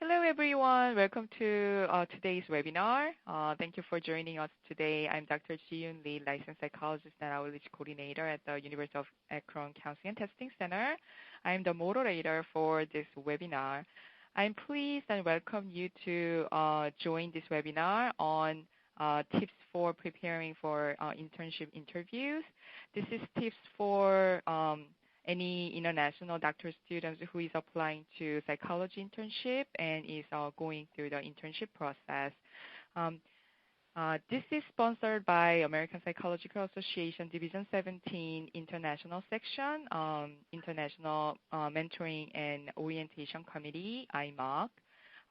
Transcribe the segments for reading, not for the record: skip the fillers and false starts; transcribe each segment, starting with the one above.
Hello, everyone. Welcome to today's webinar. Thank you for joining us today. I'm Dr. Ji-Yoon Lee, licensed psychologist and outreach coordinator at the University of Akron Counseling and Testing Center. I'm the moderator for this webinar. I'm pleased and welcome you to join this webinar on tips for preparing for internship interviews. This is tips for any international doctoral students who is applying to psychology internship and is going through the internship process. This is sponsored by American Psychological Association Division 17 International Section, International Mentoring and Orientation Committee, IMOC.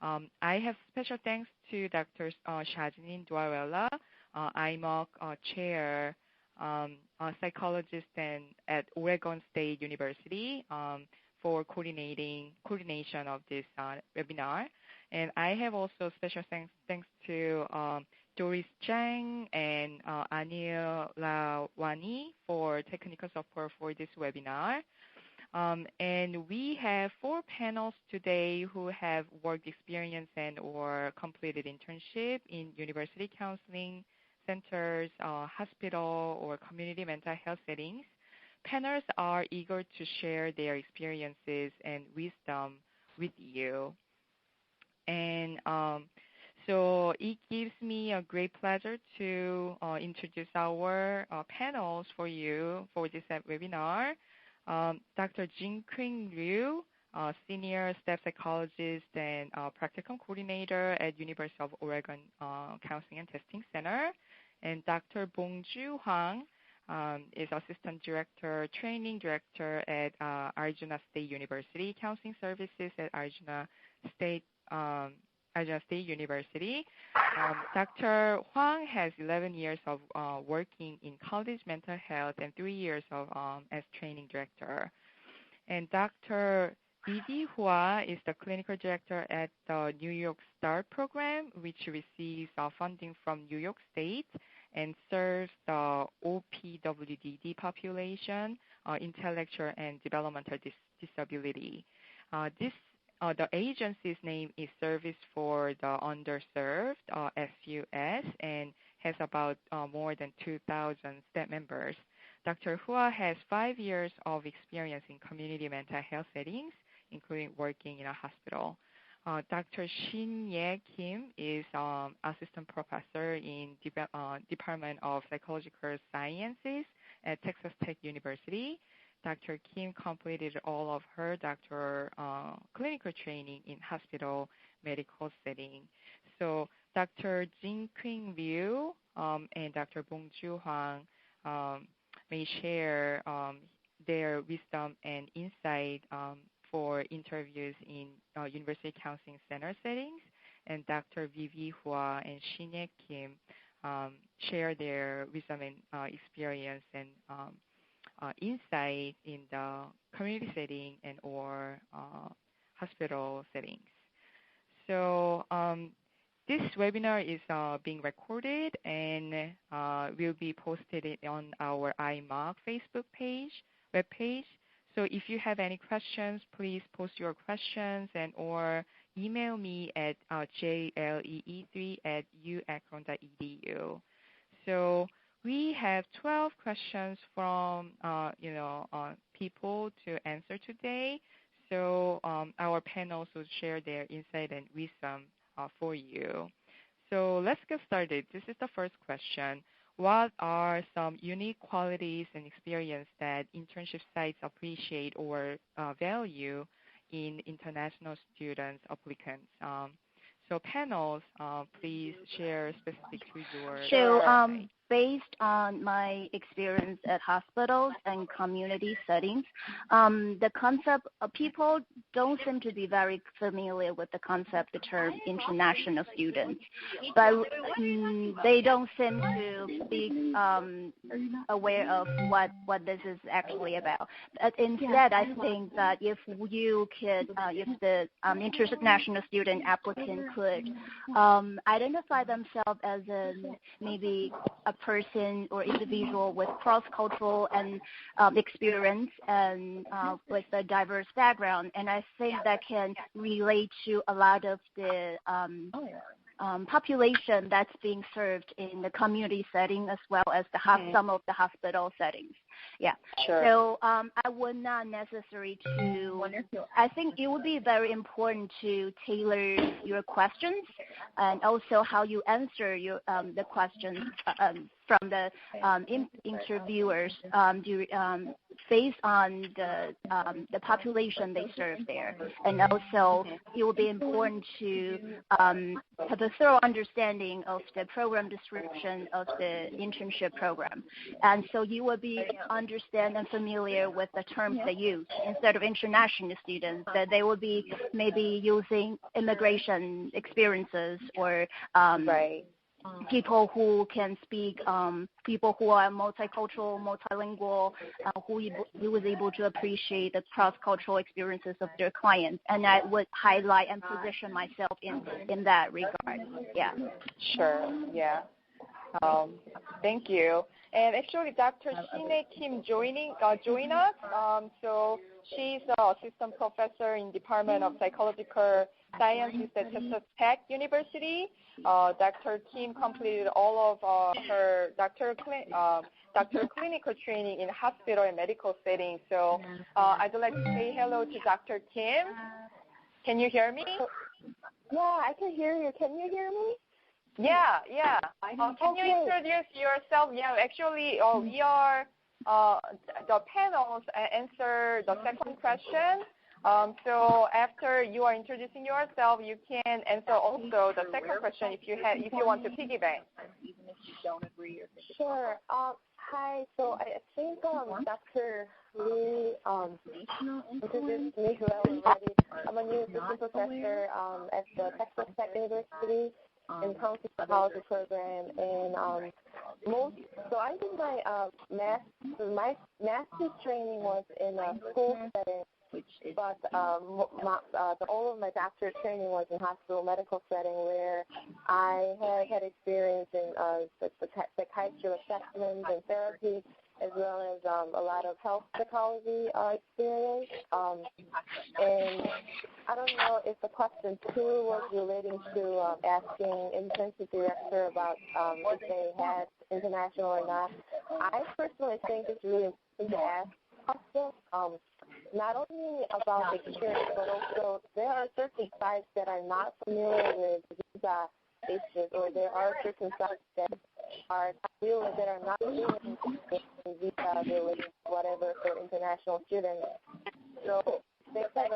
I have special thanks to Dr. Shajinin Dwarella, IMOC Chair, psychologist at Oregon State University for coordination of this webinar. And I have also special thanks to Doris Zhang and Anil Lawani for technical support for this webinar. And we have 4 panels today who have work experience and or completed internship in university counseling centers, hospital, or community mental health settings. Panelists are eager to share their experiences and wisdom with you. And so it gives me a great pleasure to introduce our panels for you for this webinar. Dr. Jingqing Liu, senior staff psychologist and practicum coordinator at University of Oregon Counseling and Testing Center. And Dr. Bong Joo Hwang is Assistant Director, Training Director at Arizona State University Counseling Services at Arizona State University. Dr. Hwang has 11 years of working in college mental health and 3 years of as Training Director. And Dr. Vivi Hua is the Clinical Director at the New York START program, which receives funding from New York State and serves the OPWDD population, intellectual and developmental disability. The agency's name is Service for the UnderServed, SUS, and has about more than 2,000 staff members. Dr. Hua has 5 years of experience in community mental health settings, including working in a hospital. Dr. Shinye Kim is assistant professor in Department of Psychological Sciences at Texas Tech University. Dr. Kim completed all of her doctoral clinical training in hospital medical setting. So Dr. Jingqing Liu and Dr. Bong Joo Hwang may share their wisdom and insight for interviews in University Counseling Center settings, and Dr. Vivi Hua and Shinye Kim share their wisdom and experience and insight in the community setting and or hospital settings. So this webinar is being recorded and will be posted on our IMOC Facebook webpage. So if you have any questions, please post your questions and or email me at jlee3@uakron.edu. So we have 12 questions from people to answer today. So our panels will share their insight and wisdom for you. So let's get started. This is the first question. What are some unique qualities and experience that internship sites appreciate or value in international students applicants? So panels, please share specific to your So based on my experience at hospitals and community settings, the concept of people don't seem to be very familiar with the concept, the term international students, but they don't seem to be aware of what this is actually about. But instead, I think that if you could, if the international student applicant could identify themselves as maybe a person or individual with cross-cultural and experience and with a diverse background. And I think that can relate to a lot of the population that's being served in the community setting as well as some of the hospital settings. Yeah. Sure. So I would not necessarily I think it would be very important to tailor your questions and also how you answer the questions from the interviewers based on the population they serve there. And also it will be important to have a thorough understanding of the program description of the internship program. And so you will be understand and familiar with the terms they use. Instead of international students, that they will be maybe using immigration experiences or people who can speak, people who are multicultural, multilingual, who was able to appreciate the cross-cultural experiences of their clients. And I would highlight and position myself in that regard. Yeah. Sure. Yeah. Thank you. And actually, Dr. Shinye Kim join us. So she's an assistant professor in Department of Psychological Sciences at Texas Tech University. Dr. Kim completed all of her doctoral clinical training in hospital and medical settings. So I'd like to say hello to Dr. Kim. Can you hear me? Yeah, I can hear you. Can you hear me? Yeah. Can you introduce yourself? Yeah, actually, we are the panels answer the second question. So after you are introducing yourself, you can answer also the second question if you want to piggyback. Even if you don't agree or think. Sure. Hi. So I think Dr. Lee introduced me already. I'm a new assistant professor at the Texas Tech University in counseling psychology program, and so I think my master's training was in a school setting, but all of my doctorate training was in hospital medical setting, where I had experience in psychiatry assessments and therapy, as well as a lot of health psychology experience. And I don't know if the question 2 was relating to asking internship director about if they had international or not. I personally think it's really important to ask questions, not only about experience, but also there are certain sites that are not familiar with visa issues, or there are certain sites that are not doing visa related whatever for international students. So they have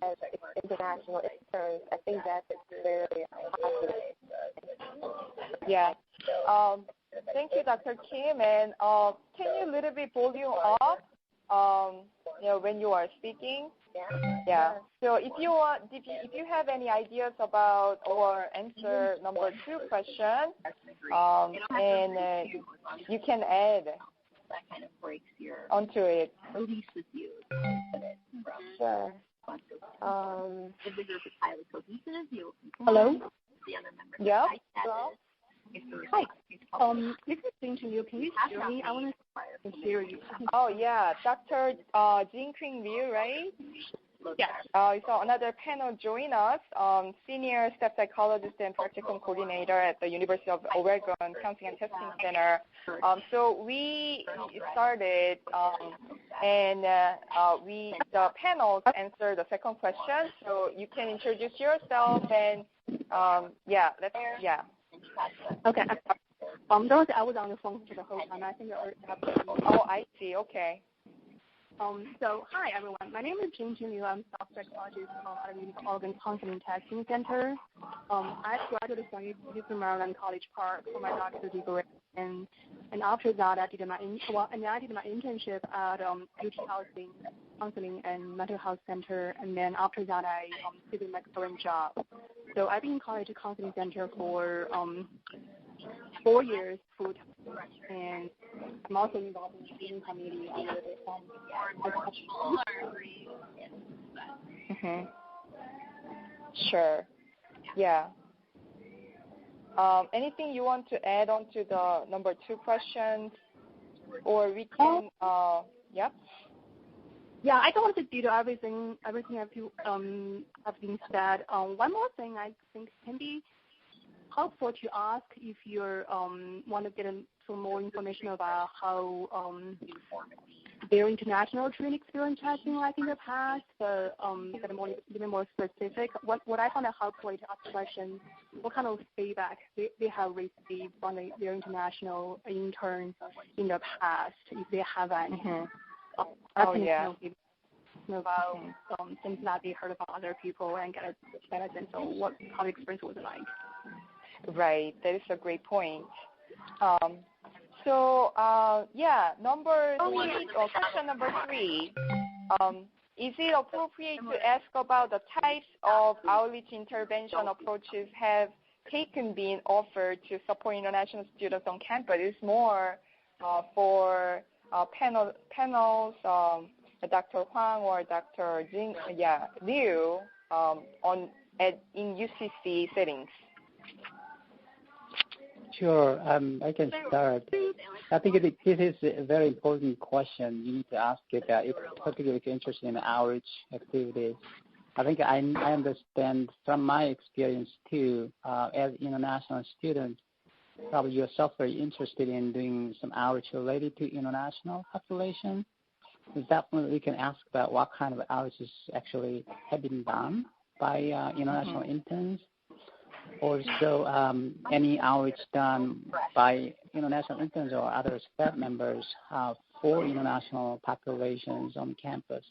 as international interns. I think that's very positive. Yeah. Thank you, Dr. Kim. And can you a little bit volume up? When you are speaking. Yeah. So if you have any ideas about or answer number 2 question, and you can add that kind of breaks your onto it. release with you. Sure. If the group is highly cohesive, you'll Hello? the other members. Yeah. Hello? Hi. This is Jingqing. Can you hear me? I want to hear you. Oh, yeah. Dr. Jingqing Liu, right? Yes. So another panel join us, senior staff psychologist and practicum coordinator at the University of Oregon Counseling and Testing Center. So we started, and the panels answer the second question. So you can introduce yourself and Okay. Those I was on the phone for the whole time. I think you already have. Oh, I see. Okay. So, hi, everyone. My name is Jingqing Liu. I'm staff psychologist at the Oregon Counseling Testing Center. I graduated from University of Maryland College Park for my doctoral degree, and after that, I did my internship at UT Counseling and Mental Health Center, and then after that, I did my current job. So I've been in College Counseling Center for 4 years full time, and I'm also involved in the student committee under the Sure. Yeah. Anything you want to add on to the number 2 questions? Or we can, yeah? Yeah, I don't want to do everything have been said. One more thing I think can be helpful to ask if you want to get some more information about how their international training experience has been like in the past, but get even more specific. What I found a helpful way to ask questions, what kind of feedback they have received from their international interns in the past, if they have any. About things that they heard from other people and get a better sense of how the experience was like. Right, that is a great point. Number 3, or question number 3, is it appropriate to ask about the types of outreach intervention approaches have been offered to support international students on campus? It's more for panels, Dr. Hwang or Dr. Liu in UCC settings. Sure, I can start. I think this is a very important question. You need to ask it if particularly interested in outreach activities. I think I understand from my experience too, as international students, probably yourself very interested in doing some outreach related to international population. Definitely we can ask about what kind of outreaches actually have been done by international interns. Also, any outreach done by international interns or other staff members for international populations on campus,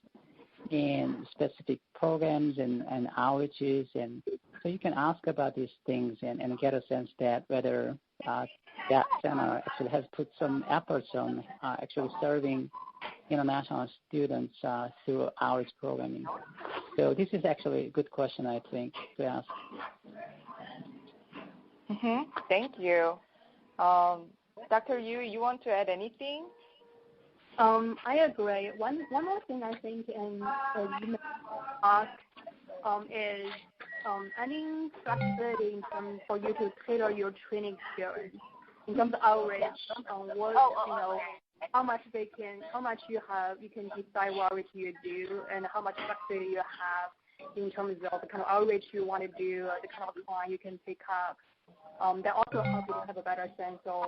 and specific programs and outreaches. And so you can ask about these things and get a sense that whether that center actually has put some efforts on actually serving international students through outreach programming. So this is actually a good question, I think, to ask. Thank you. Dr. Yu, you want to add anything? I agree. One more thing I think you may ask is any flexibility for you to tailor your training experience in terms of outreach. How much you can decide what outreach you do, and how much flexibility you have in terms of the kind of outreach you want to do, the kind of client you can pick up. That also helps you to have a better sense of,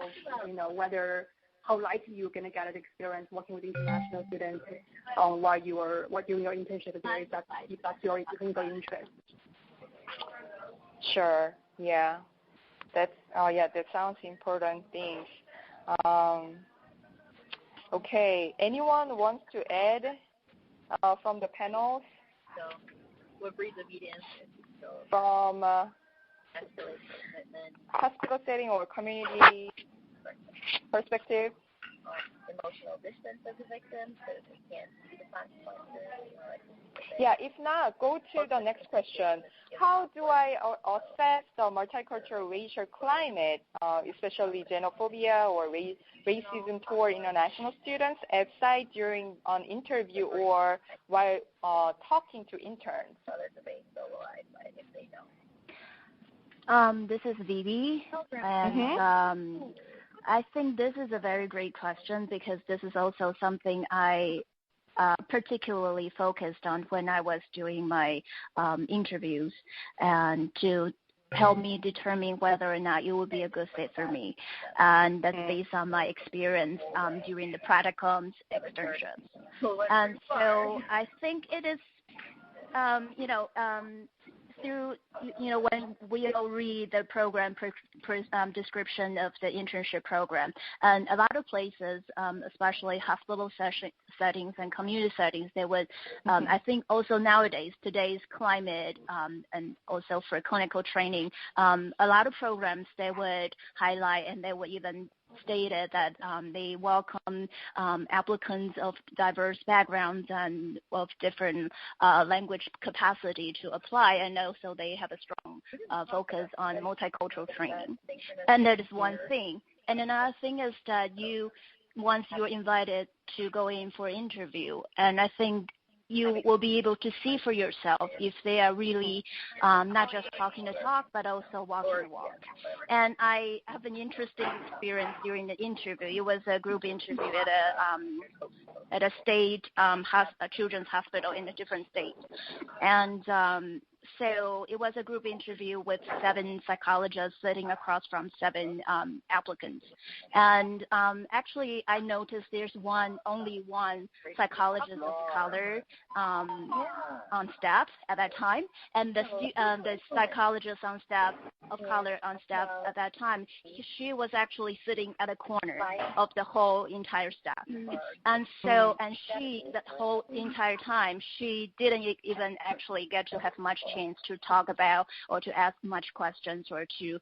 whether how likely you're going to get an experience working with international students while you're doing your internship, if that's your clinical interest. Sure. Yeah. That sounds important things. Okay. Anyone wants to add from the panels? So, what breeds of medians? From hospital setting or community perspective? Emotional distance of the victim, so they can't see the consequences. Yeah, if not, go to the next question. How do I assess the multicultural racial climate, especially xenophobia or racism toward international students at site during an interview or while talking to interns? So there's a base soloized if they know. This is Vivi, and I think this is a very great question because this is also something I particularly focused on when I was doing my interviews, and to help me determine whether or not it would be a good fit for me. And that's based on my experience during the Practicum's externships. And so I think it is, through, when we all read the program description of the internship program, and a lot of places, especially hospital settings and community settings, they would, I think also nowadays, today's climate, and also for clinical training, a lot of programs they would highlight, and they would even stated that they welcome applicants of diverse backgrounds and of different language capacity to apply, and also they have a strong focus on multicultural training. And that is one thing. And another thing is that once you're invited to go in for interview, and I think you will be able to see for yourself if they are really not just talking the talk, but also walking the walk. And I have an interesting experience during the interview. It was a group interview at a state children's hospital in a different state. And so it was a group interview with 7 psychologists sitting across from 7 applicants. And actually, I noticed there's only one psychologist of color on staff at that time. And the psychologist on staff of color on staff at that time, she was actually sitting at a corner of the whole entire staff. And so, and she, that whole entire time, she didn't even actually get to have much chance to talk about or to ask much questions or to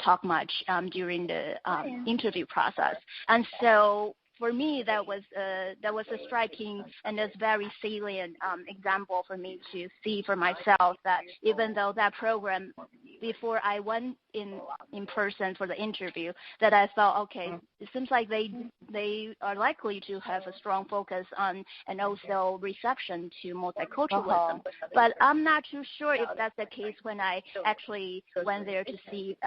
talk much during the interview process. And so for me, that was a striking and a very salient example for me to see for myself that even though that program, before I went in person for the interview, that I thought, okay, it seems like they are likely to have a strong focus on and also reception to multiculturalism. But I'm not too sure if that's the case when I actually went there to see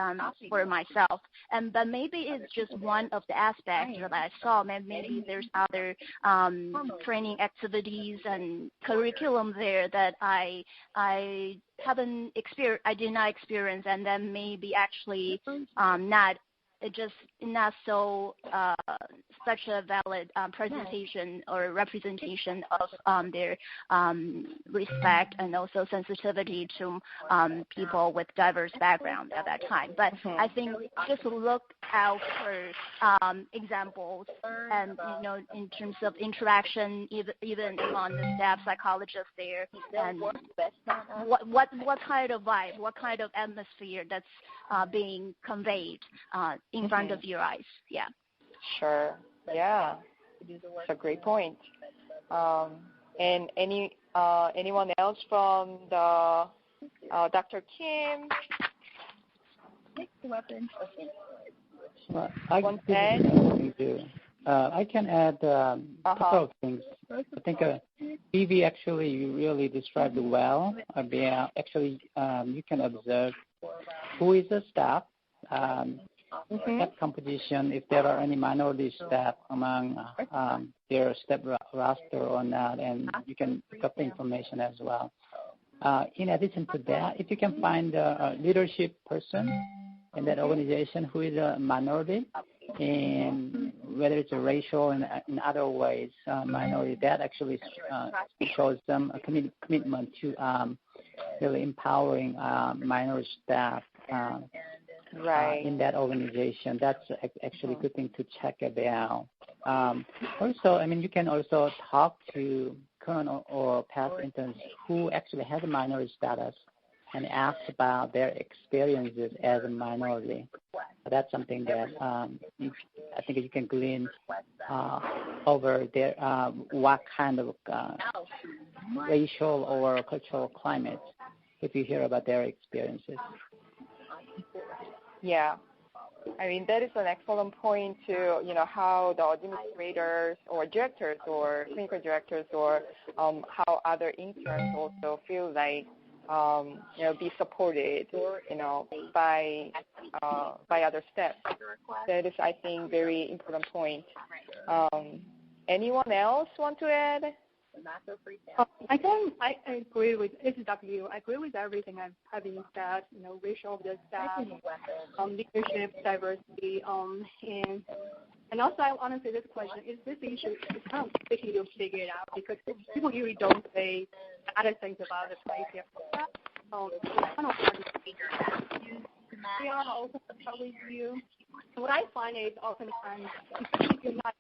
for myself. But maybe it's just one of the aspects that I saw. Maybe there's other training activities and curriculum there that I haven't experienced, I did not experience, and then maybe actually not so such a valid presentation or representation of their respect and also sensitivity to people with diverse background at that time. But I think just look out for examples and, in terms of interaction, even among the staff psychologists there, and what kind of vibe, what kind of atmosphere that's being conveyed in front of your eyes. Yeah. Sure. Yeah. It's a great point. And anyone else from the Dr. Kim? Well, I can add a couple of things. I think Vivi actually really described it well. Actually, you can observe who is the staff, that composition, if there are any minority staff among their staff roster or not, and you can pick up the information as well. In addition to that, if you can find a leadership person in that organization who is a minority, and whether it's a racial and in other ways minority, that actually shows them a commitment to really empowering minority staff in that organization. That's actually a good thing to check about. Also, you can also talk to current or past interns who actually have a minority status and ask about their experiences as a minority. That's something that I think you can glean over their what kind of racial or cultural climate if you hear about their experiences. Yeah. That is an excellent point to, how the administrators or directors or clinical directors or how other interns also feel like, be supported, by other staff. That is, I think, very important point. Anyone else want to add? I agree with, this is W. I agree with everything I've been said, racial of the staff, leadership, diversity, and also I want to say this question, is this issue, it's kind of tricky to figure it out because people usually don't say other things about the place here. It's kind of hard to figure it out. We are open to talk with you. And what I find is oftentimes, especially if you're not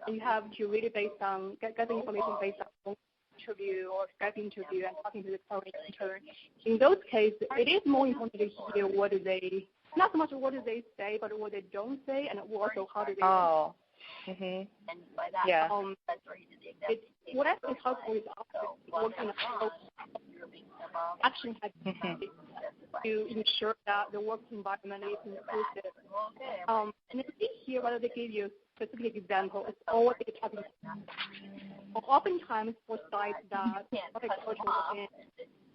you have to really get the information based on interview or Skype interview and talking to the current intern. In those cases, it is more important to hear what do they, not so much what do they say, but what they don't say, and also how do they. Oh. Yeah. What I think helpful is working action to ensure that the work environment is inclusive. And if we hear whether they give you a specific example, it's always talking. Oftentimes, for sites that multicultural and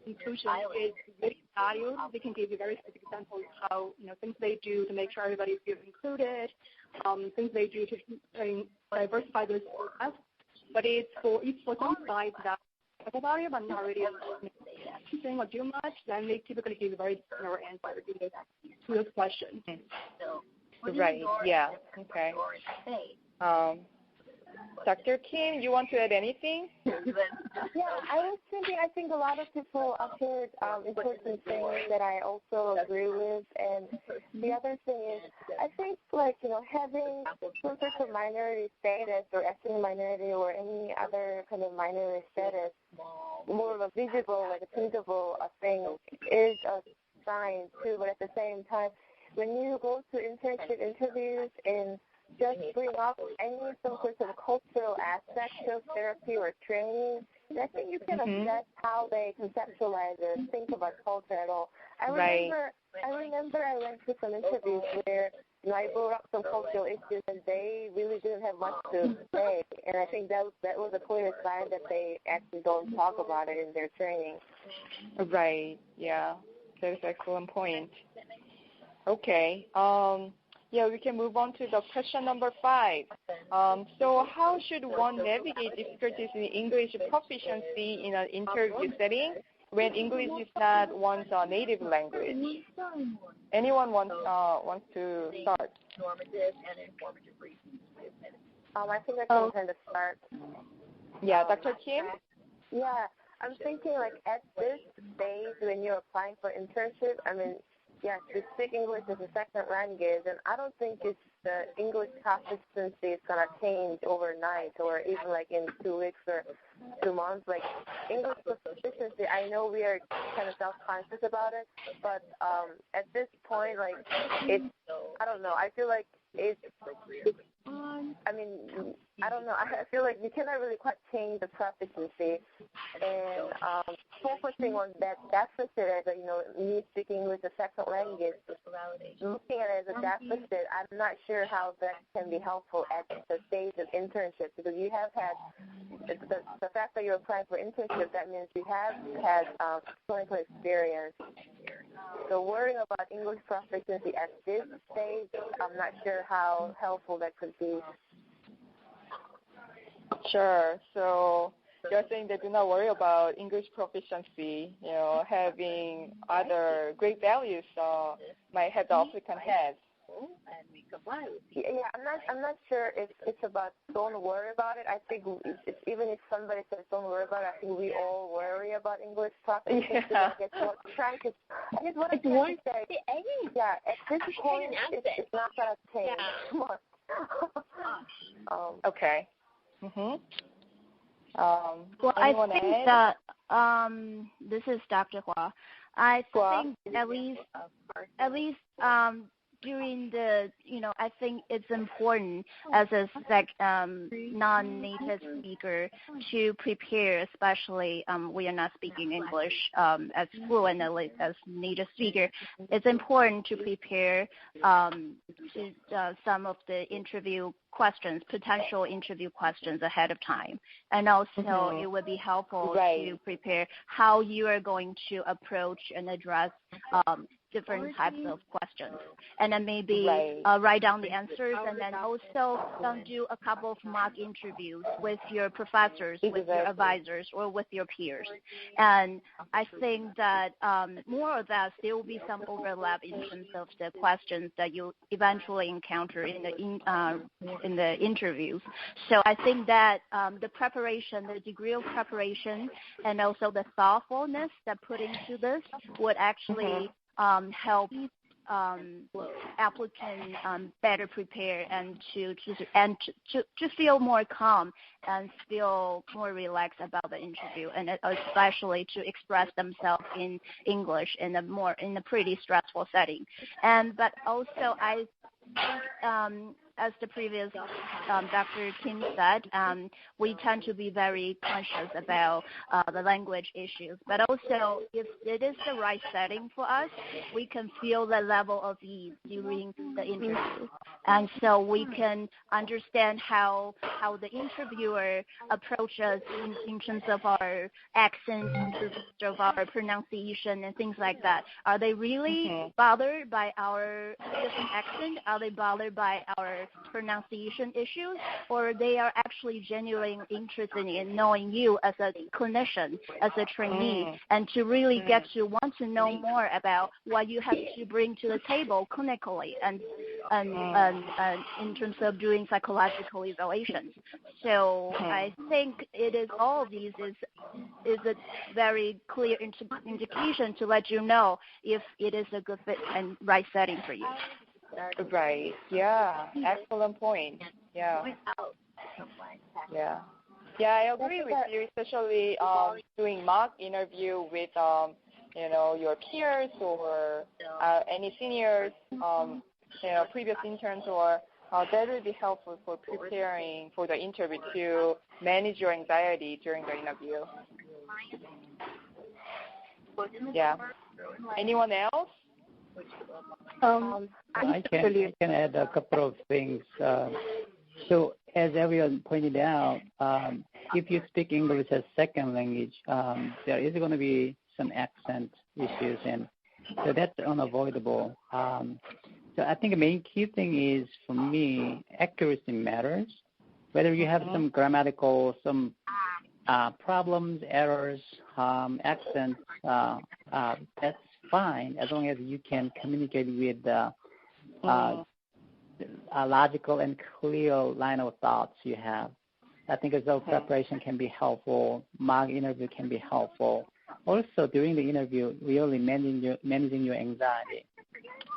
inclusion is really valued, they can give you very specific examples of how, things they do to make sure everybody feels included, things they do to diversify those programs. But it's for some sites that talk about it, but not really saying or do much, then they typically give a very general answer to those questions. Right, yeah, okay. Dr. Kim, you want to add anything? Yeah, I was thinking, I think a lot of people shared important things that I also agree with. And the other thing is, I think, having some sort of minority status or ethnic minority or any other kind of minority status, more of a visible, a tangible thing, is a sign, too. But at the same time, when you go to internship interviews and just bring up some sort of cultural aspect of therapy or training, and I think you can assess how they conceptualize or think about culture at all. I remember I went to some interviews where I brought up some cultural issues and they really didn't have much to say, and I think that was a clear sign that they actually don't talk about it in their training. Right, yeah, that's an excellent point. Okay. Yeah, we can move on to the question number 5. So how should one navigate difficulties in English proficiency in an interview setting when English is not one's native language? Anyone wants to start? I think I can kind of start. Yeah, Dr. Kim? Yeah, I'm thinking at this stage when you're applying for internship, yes, to speak English as a second language, and I don't think the English proficiency is going to change overnight or even in 2 weeks or 2 months. English proficiency, I know we are kind of self-conscious about it, but at this point, it's, I don't know, I feel like it's, I don't know, I feel like you cannot really quite change the proficiency, and focusing on that deficit as me speaking English as a second language, looking at it as a deficit, I'm not sure how that can be helpful at the stage of internship, because you have had, the fact that you're applying for internship, that means you have had clinical experience. So worrying about English proficiency at this stage, I'm not sure how helpful that could be. Sure. So you're saying that do not worry about English proficiency, having other great values might have the applicant has. Yeah, I'm not sure if it's about don't worry about it. I think even if somebody says don't worry about it, I think we all worry about English proficiency. Yeah. I guess what I'm trying to say, yeah, at this point, it's not going to change much. Okay. Well, I think that this is Dr. Hua. I think at least during the, I think it's important as a non-native speaker to prepare, especially we are not speaking English as fluently as native speaker. It's important to prepare to some of the potential interview questions ahead of time. And also it would be helpful to prepare how you are going to approach and address different types of questions. And then maybe write down the answers, and then also do a couple of mock interviews with your professors, with your advisors, or with your peers. And I think that more or less there will be some overlap in terms of the questions that you eventually encounter in the interviews. So I think that the preparation, the degree of preparation, and also the thoughtfulness that put into this would actually help applicants better prepare and to feel more calm and feel more relaxed about the interview, and especially to express themselves in English in a pretty stressful setting. But also I think as the previous Dr. Kim said, we tend to be very conscious about the language issues. But also, if it is the right setting for us, we can feel the level of ease during the interview. And so we can understand how the interviewer approaches in terms of our accent, in terms of our pronunciation and things like that. Are they really bothered by our different accent? Are they bothered by our pronunciation issues? Or they are actually genuinely interested in knowing you as a clinician, as a trainee, and to really get to want to know more about what you have to bring to the table clinically and in terms of doing psychological evaluations. So I think it is all of these is a very clear indication to let you know if it is a good fit and right setting for you. Right. Yeah. Excellent point. Yeah. Yeah. Yeah, I agree with you, especially doing mock interview with your peers or any seniors, previous interns, or that will be helpful for preparing for the interview to manage your anxiety during the interview. Yeah. Anyone else? I can add a couple of things. So as everyone pointed out, if you speak English as second language, there is going to be some accent issues, and so that's unavoidable. So I think the main key thing is, for me, accuracy matters. Whether you have some grammatical, some problems, errors, accents, that's fine as long as you can communicate with a logical and clear line of thoughts you have. I think as though preparation can be helpful, mock interview can be helpful. Also, during the interview, really managing your anxiety,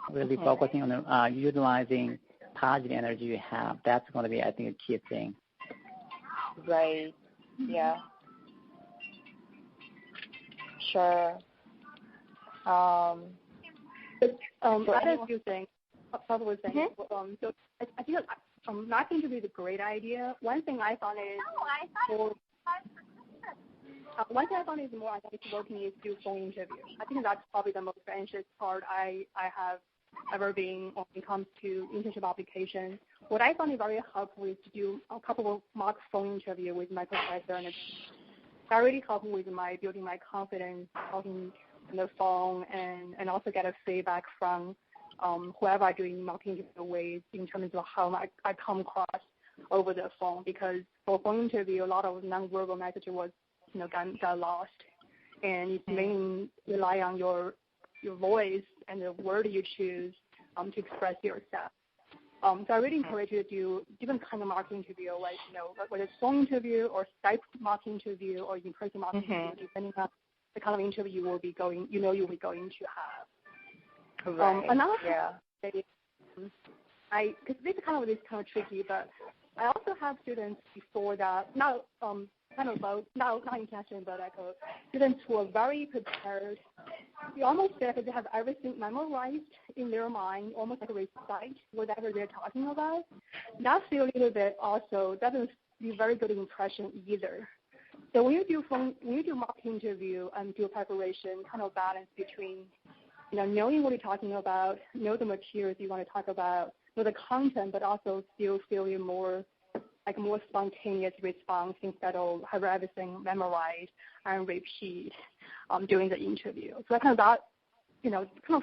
really focusing on utilizing positive energy you have. That's going to be, I think, a key thing. Right. Yeah. Sure. I had a few things. Probably saying. So I think mock interview is a great idea. One thing I found is more anxiety-provoking is do phone interview. I think that's probably the most anxious part I have ever been when it comes to internship application. What I found is very helpful is to do a couple of mock phone interview with my professor, and that really helped me with building my confidence, talking on the phone, and also get a feedback from whoever I'm doing mock interview with in terms of how I come across over the phone. Because for phone interview, a lot of nonverbal message was got lost, and it's mainly rely on your voice and the word you choose to express yourself. So I really encourage you to do different kind of mock interview, like whether it's phone interview or Skype mock interview or in-person mock interview, depending on the kind of interview you will be going, you'll be going to have. Right. Another thing, because this is kind of tricky, but I also have students before that not intentionally, but students who are very prepared. You almost feel like they have everything memorized in their mind, almost like recite whatever they're talking about. That feels a little bit also doesn't be a very good impression either. So when you do mock interview and do preparation, kind of balance between knowing what you're talking about, know the materials you want to talk about, know the content, but also still feeling more spontaneous response instead of have everything memorized and repeat during the interview. So I kind of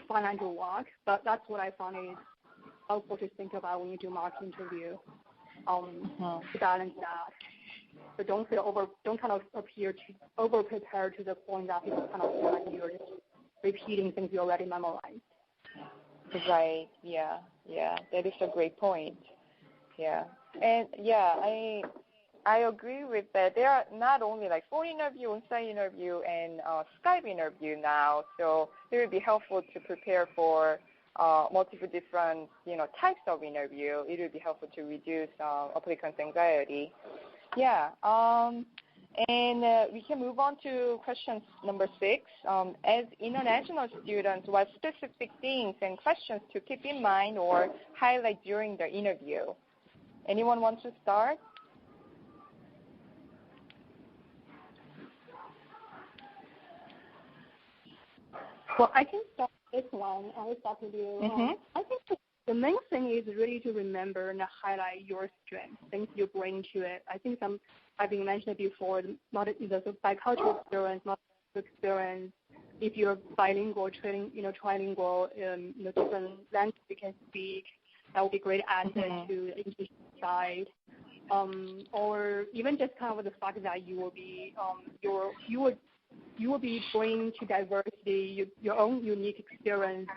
fun line to walk, but that's what I found is helpful to think about when you do mock interview, to balance that. So don't kind of appear to over prepare to the point that people kind of feel like you're just repeating things you already memorized. Right. Yeah. That is a great point. Yeah. And I agree with that. There are not only like phone interview, on-site interview, and Skype interview now. So it would be helpful to prepare for multiple different types of interview. It would be helpful to reduce applicants' anxiety. Yeah. And we can move on to question number 6. As international students, what specific things and questions to keep in mind or highlight during the interview? Anyone wants to start? Well, I can start this one. I will start with you. I think the main thing is really to remember and highlight your strengths, things you bring to it. I think I've been mentioned before, not the bicultural experience, not experience. If you're bilingual, trilingual, different language you can speak, that would be great asset to the English side. Or even just kind of the fact that you will be you will be bringing to diversity your own unique experience,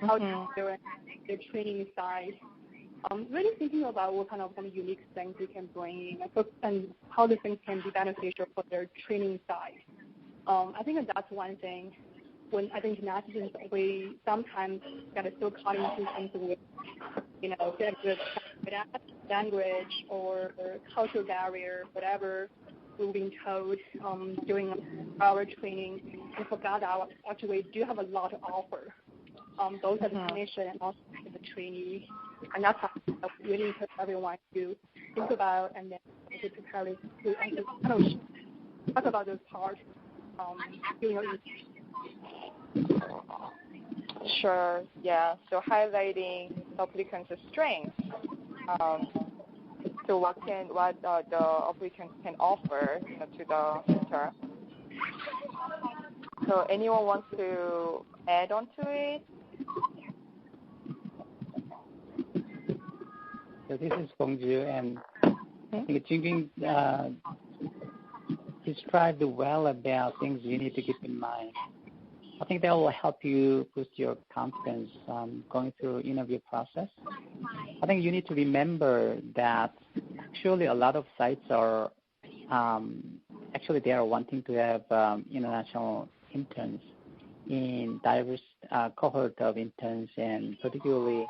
cultural experience, the training side. Really thinking about what kind of some unique things you can bring and how the things can be beneficial for their training side. I think that's one thing. When I think internationals, we sometimes get so caught into something with, language or cultural barrier, whatever we've been told during our training. We forgot that actually we do have a lot to offer, both as a clinician and also as a trainee. And that's something that we really encourage everyone to think about and then to prepare to kind of talk about those parts. Sure, yeah. So highlighting applicants' strengths. So what the applicants can offer to the center. So anyone wants to add on to it? So this is Bong Joo, and I think Jingqing described well about things you need to keep in mind. I think that will help you boost your confidence going through interview process. I think you need to remember that actually a lot of sites are they are wanting to have international interns in diverse cohort of interns, and particularly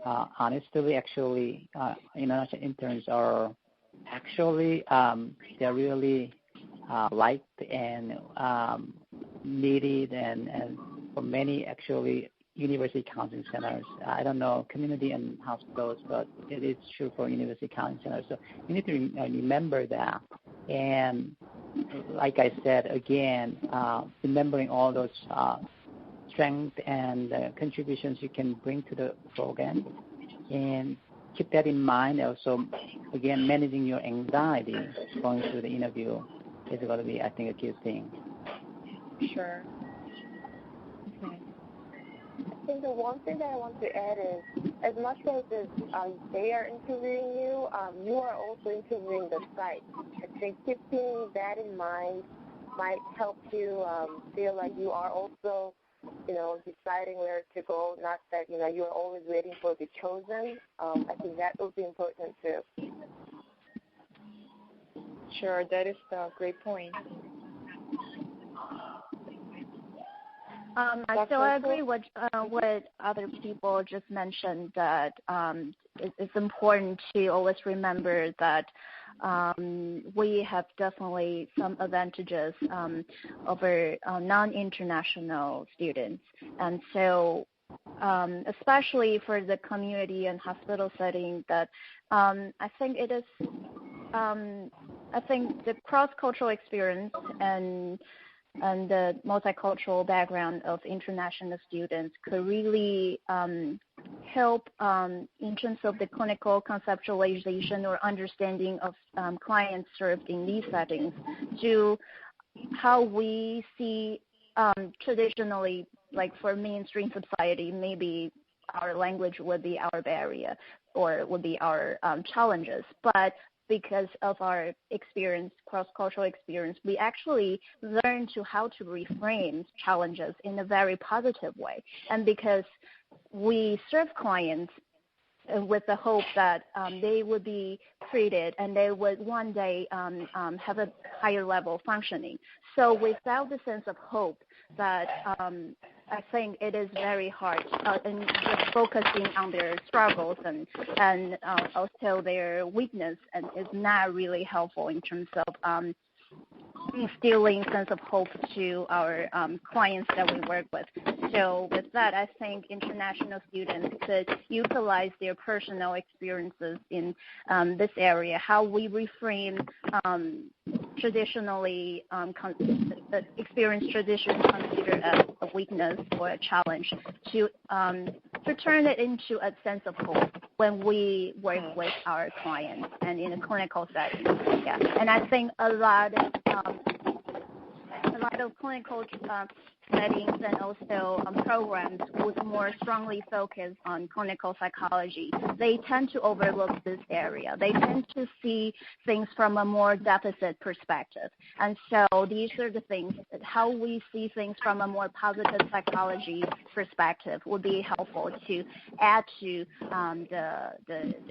honestly, international interns are actually they're really liked and needed, and for many actually university counseling centers. I don't know community and hospitals, but it is true for university counseling centers. So you need to remember that. And like I said, again, remembering all those strengths and contributions you can bring to the program, and keep that in mind. Also, again, managing your anxiety going through the interview is going to be, I think, a key thing. Sure. I think the one thing that I want to add is, as much as they are interviewing you, you are also interviewing the site. I think keeping that in mind might help you feel like you are also, deciding where to go, not that, you are always waiting for the chosen. I think that would be important too. Sure, that is a great point. So I agree with what other people just mentioned, that it's important to always remember that we have definitely some advantages over non-international students. And so especially for the community and hospital setting, that I think it is, I think the cross-cultural experience and the multicultural background of international students could really help in terms of the clinical conceptualization or understanding of clients served in these settings, to how we see traditionally, like for mainstream society, maybe our language would be our barrier or would be our challenges. But because of our experience, cross-cultural experience, we actually learn how to reframe challenges in a very positive way. And because we serve clients with the hope that they would be treated and they would one day have a higher level of functioning. So without the sense of hope, that I think it is very hard, and just focusing on their struggles and also their weakness, and is not really helpful in terms of instilling sense of hope to our clients that we work with. so with that, I think international students could utilize their personal experiences in this area, how we reframe traditionally the experience traditionally considered as a weakness or a challenge to turn it into a sense of hope when we work with our clients and in a clinical setting. Yeah, and I think a lot of clinical settings and also programs would more strongly focus on clinical psychology. They tend to overlook this area. They tend to see things from a more deficit perspective. And so these are the things, how we see things from a more positive psychology perspective would be helpful to add to the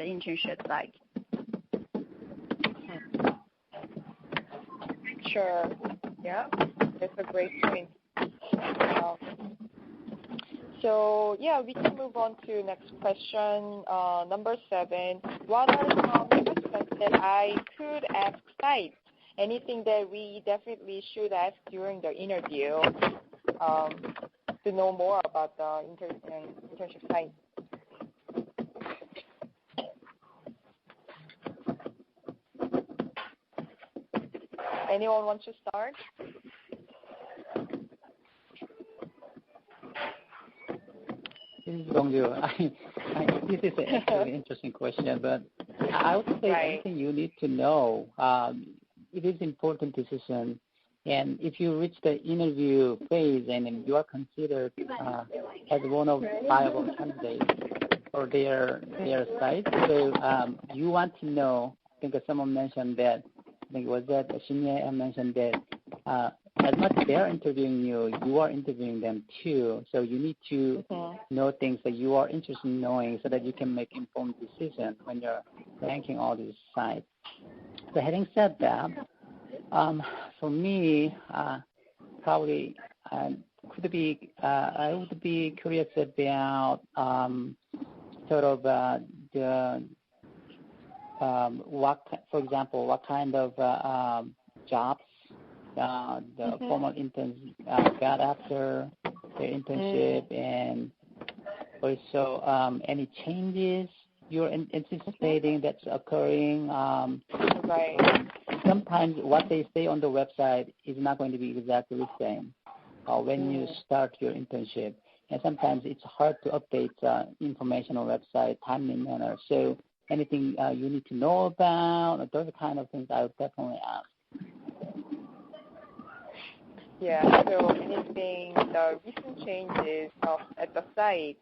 internship site. Sure. Yeah, that's a great point. So, yeah, we can move on to next question, number 7. What are some questions that I could ask sites? Anything that we definitely should ask during the interview to know more about the internship site? Anyone wants to start? This is Bong Joo. This is a really interesting question, but I would say anything you need to know. It is an important decision, and if you reach the interview phase and you are considered as one of viable candidates for their site, so you want to know. I think someone mentioned that. I think it was that Shinye mentioned that. As much as they're interviewing you, you are interviewing them too. So you need to know things that you are interested in knowing so that you can make informed decisions when you're ranking all these sites. So having said that, for me, probably I would be curious about sort of for example, what kind of jobs the former interns got after their internship, and also any changes you're anticipating that's occurring. Sometimes what they say on the website is not going to be exactly the same when you start your internship, and sometimes it's hard to update information on website timely manner. So anything you need to know about, those are the kind of things I would definitely ask. Yeah, so anything, the recent changes at the site,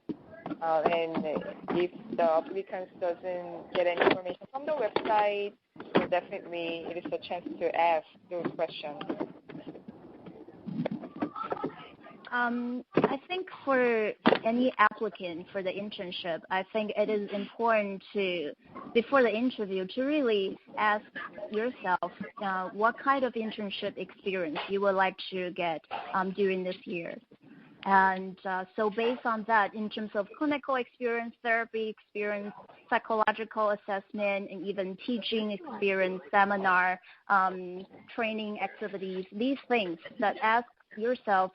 and if the applicant doesn't get any information from the website, so definitely it is a chance to ask those questions. I think for any applicant for the internship, I think it is important to, before the interview, to really ask yourself what kind of internship experience you would like to get during this year. And so based on that, in terms of clinical experience, therapy experience, psychological assessment, and even teaching experience, seminar, training activities, these things that ask yourself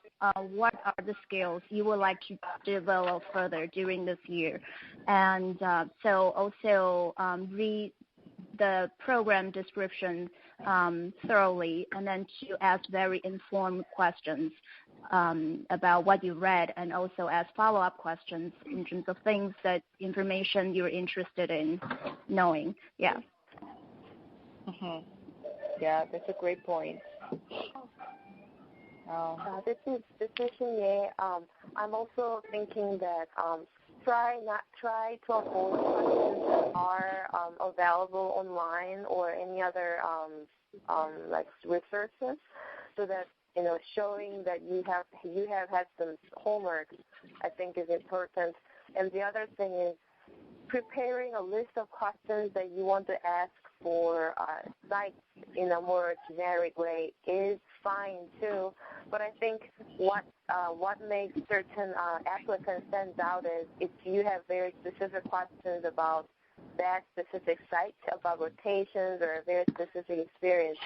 what are the skills you would like to develop further during this year. And so also read the program description thoroughly, and then to ask very informed questions about what you read, and also ask follow-up questions in terms of things that information you're interested in knowing. Yeah. Yeah, that's a great point. This is Shinye. I'm also thinking that try to avoid questions that are available online or any other like resources, so that showing that you have had some homework, I think, is important. And the other thing is preparing a list of questions that you want to ask for sites in a more generic way is fine too. But I think what makes certain applicants stand out is if you have very specific questions about that specific site, about rotations or a very specific experience,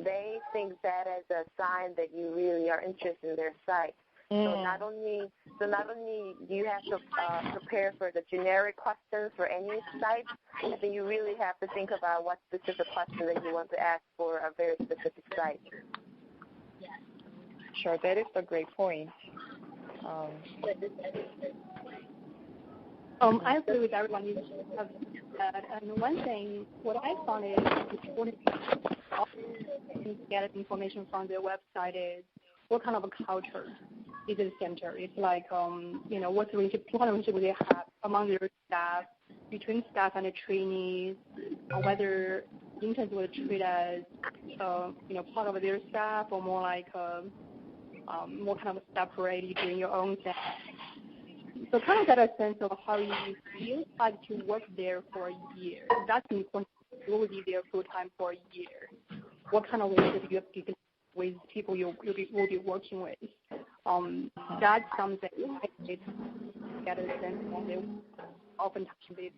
they think that as a sign that you really are interested in their site. So not only do you have to prepare for the generic questions for any site, I think you really have to think about what specific question that you want to ask for a very specific site. Sure, that is a great point. I agree with everyone you have said. And one thing, what I found is important to get information from their website is what kind of a culture is the center. It's like, what relationship they have among their staff, between staff and the trainees, or whether interns will treat as, part of their staff or more like more kind of separate, doing your own thing. So kind of get a sense of how you feel like to work there for a year. That's important. You will be there full time for a year. What kind of relationship you can with people you will be working with? That's something I need to get a sense of. Oftentimes they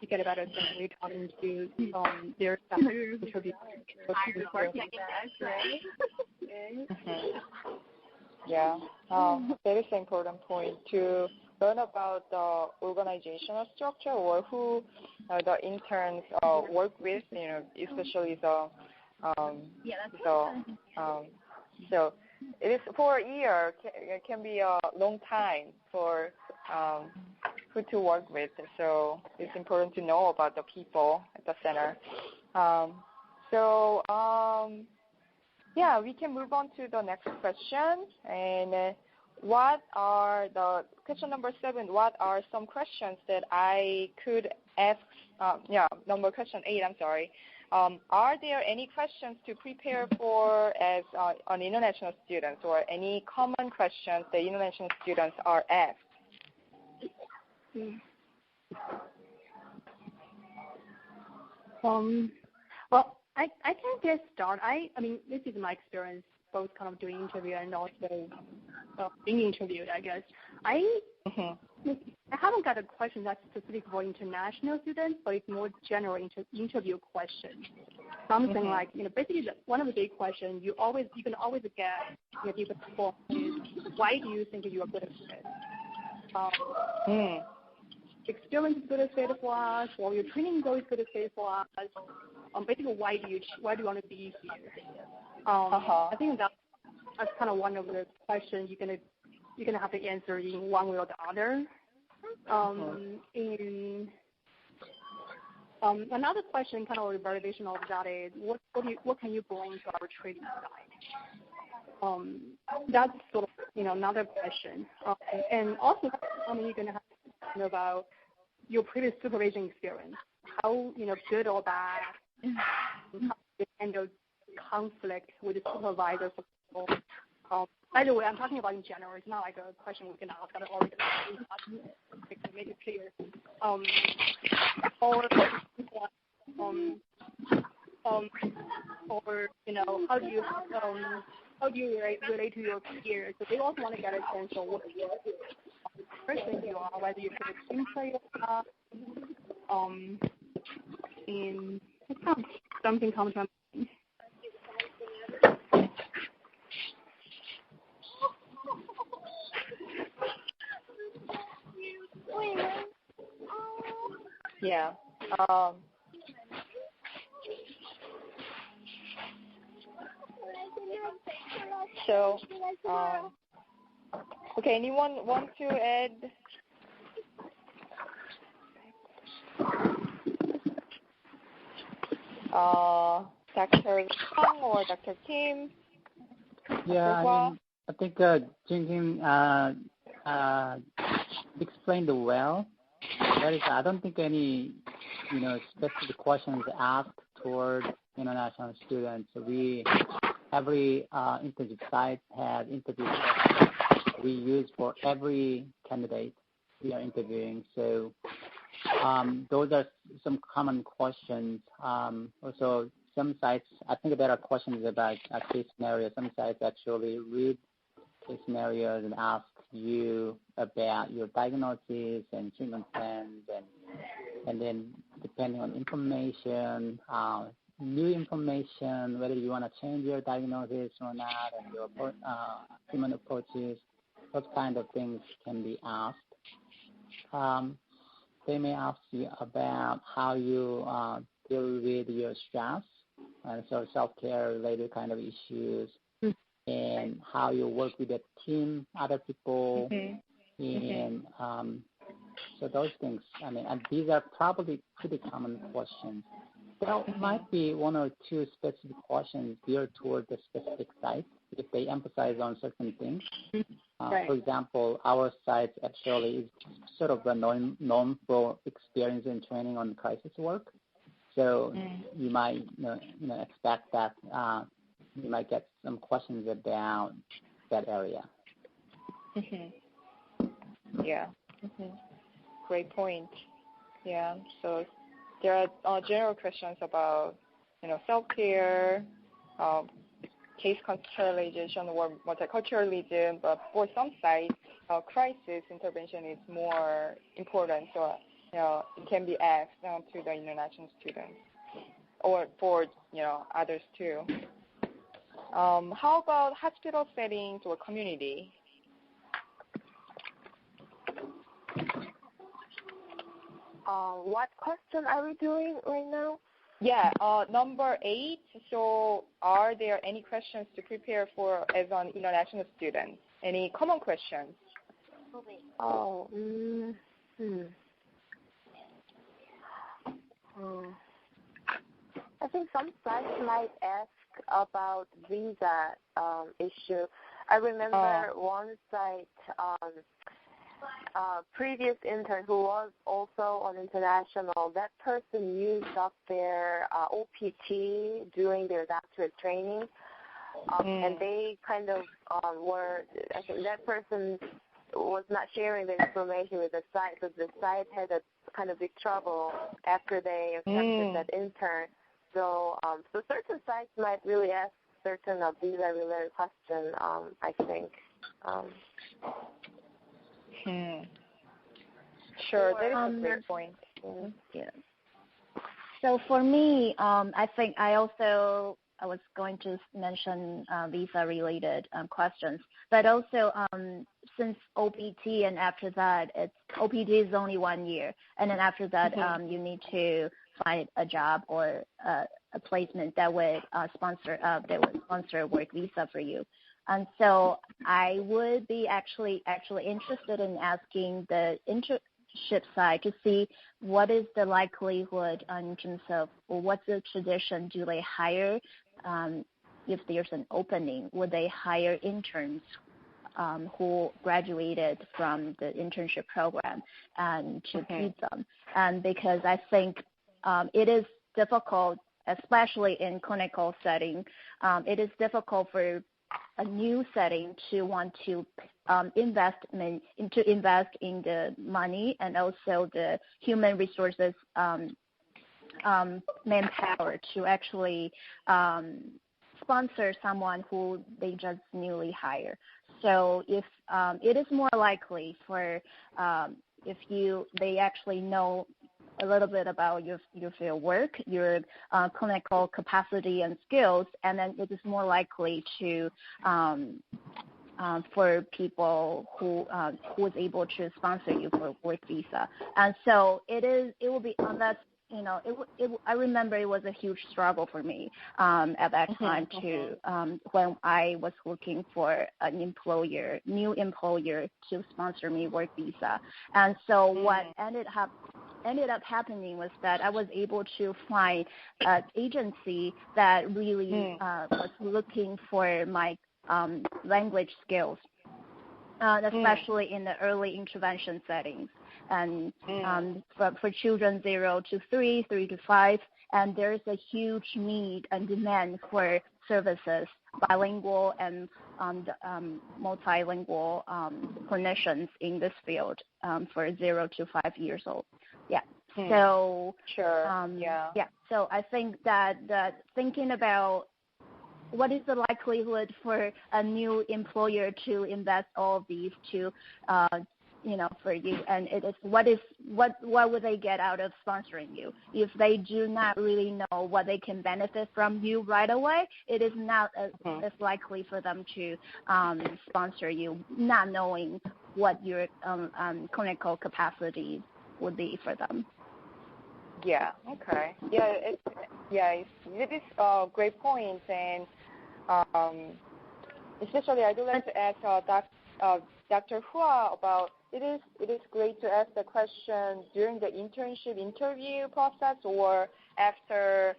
get a better sense when you're talking to their staff interview. Yeah, that is an important point to learn about the organizational structure or who the interns work with, especially so it is for a year. It can be a long time for who to work with. So it's important to know about the people at the center. Yeah, we can move on to the next question. And what are the question number 7? What are some questions that I could ask? Question 8. I'm sorry. Are there any questions to prepare for as an international student, or any common questions that international students are asked? Well, I can get started. I mean, this is my experience, both kind of doing interview and also being interviewed, I guess. I haven't got a question that's specific for international students, but it's more general interview question. Something like, basically one of the big questions you can always get in a different form is, why do you think you're a good fit? Experience is good fit for us, or your training is always good fit for us. Basically, why do you want to be here? I think that's kind of one of the questions you're gonna have to answer in one way or the other. Another question, kind of a variation of that, is what can you bring to our training side? That's sort of another question. And also, you're gonna have to know about your previous supervision experience. How good or bad? How you handle conflict with the supervisor. By the way, I'm talking about in general. It's not like a question we can ask at all. To make it clear. Or how do you relate to your peers? So they also want to get a sense of what person you are, whether you're a team player or not. And something comes from. Yeah. Okay, anyone want to add? Dr. Hwang or Dr. Kim? Yeah, I think Jingqing explained it well. That is, I don't think any, specific questions asked toward international students. Every internship site had interview questions we use for every candidate we are interviewing. So those are some common questions. Also, some sites, I think there are questions about a case scenario. Some sites actually read case scenarios and ask you about your diagnosis and treatment plans, and then depending on information, new information, whether you want to change your diagnosis or not, and your treatment approaches, those kind of things can be asked. They may ask you about how you deal with your stress, and so self-care related kind of issues, and how you work with a team, other people, and so those things. I mean, and these are probably pretty common questions. There might be one or two specific questions geared toward the specific site if they emphasize on certain things. For example, our site actually is sort of known for experience and training on crisis work. So you might expect that you might get some questions about that area. Yeah. Great point. Yeah. So there are general questions about self-care, case constellation or multiculturalism, but for some sites, crisis intervention is more important. So it can be asked to the international students, or for others too. How about hospital settings or community? What question are we doing right now? Yeah, number 8. So are there any questions to prepare for as an international student? Any common questions? I think some sites might ask about visa issue. I remember one site, previous intern who was also on international, that person used up their OPT during their doctorate training, and they kind of I think that person was not sharing the information with the site, so the site had a kind of big trouble after they accepted that intern. So certain sites might really ask certain visa-related questions, I think. Sure, that is a great point. Yeah. So for me, I think I was going to mention visa-related questions, but also since OPT and after that, OPT is only 1 year, and then after that, you need to find a job or a placement that would sponsor a work visa for you. And so I would be actually interested in asking the internship side to see what is the likelihood in terms of, or what's the tradition, do they hire, if there's an opening, would they hire interns who graduated from the internship program and to keep them? And because I think it is difficult, especially in clinical setting, it is difficult for a new setting to want to invest in the money and also the human resources manpower to actually sponsor someone who they just newly hire. So if it is more likely for if they actually know a little bit about your field work, your clinical capacity and skills, and then it is more likely to for people who is able to sponsor you for work visa. And so it will be unless I remember it was a huge struggle for me at that time when I was looking for a new employer to sponsor me work visa. And so what ended up happening was that I was able to find an agency that really was looking for my language skills, especially in the early intervention settings. And for children 0 to 3, 3 to 5, and there's a huge need and demand for services, bilingual and multilingual clinicians in this field for 0 to 5 years old. Yeah. So So I think that thinking about what is the likelihood for a new employer to invest all of these to for you, and it is what would they get out of sponsoring you? If they do not really know what they can benefit from you right away, it is not as likely for them to sponsor you, not knowing what your clinical capacities would be for them. Yeah. Okay. Yeah. It is a great point, and especially I do like to ask Dr. Hua about it is great to ask the question during the internship interview process or after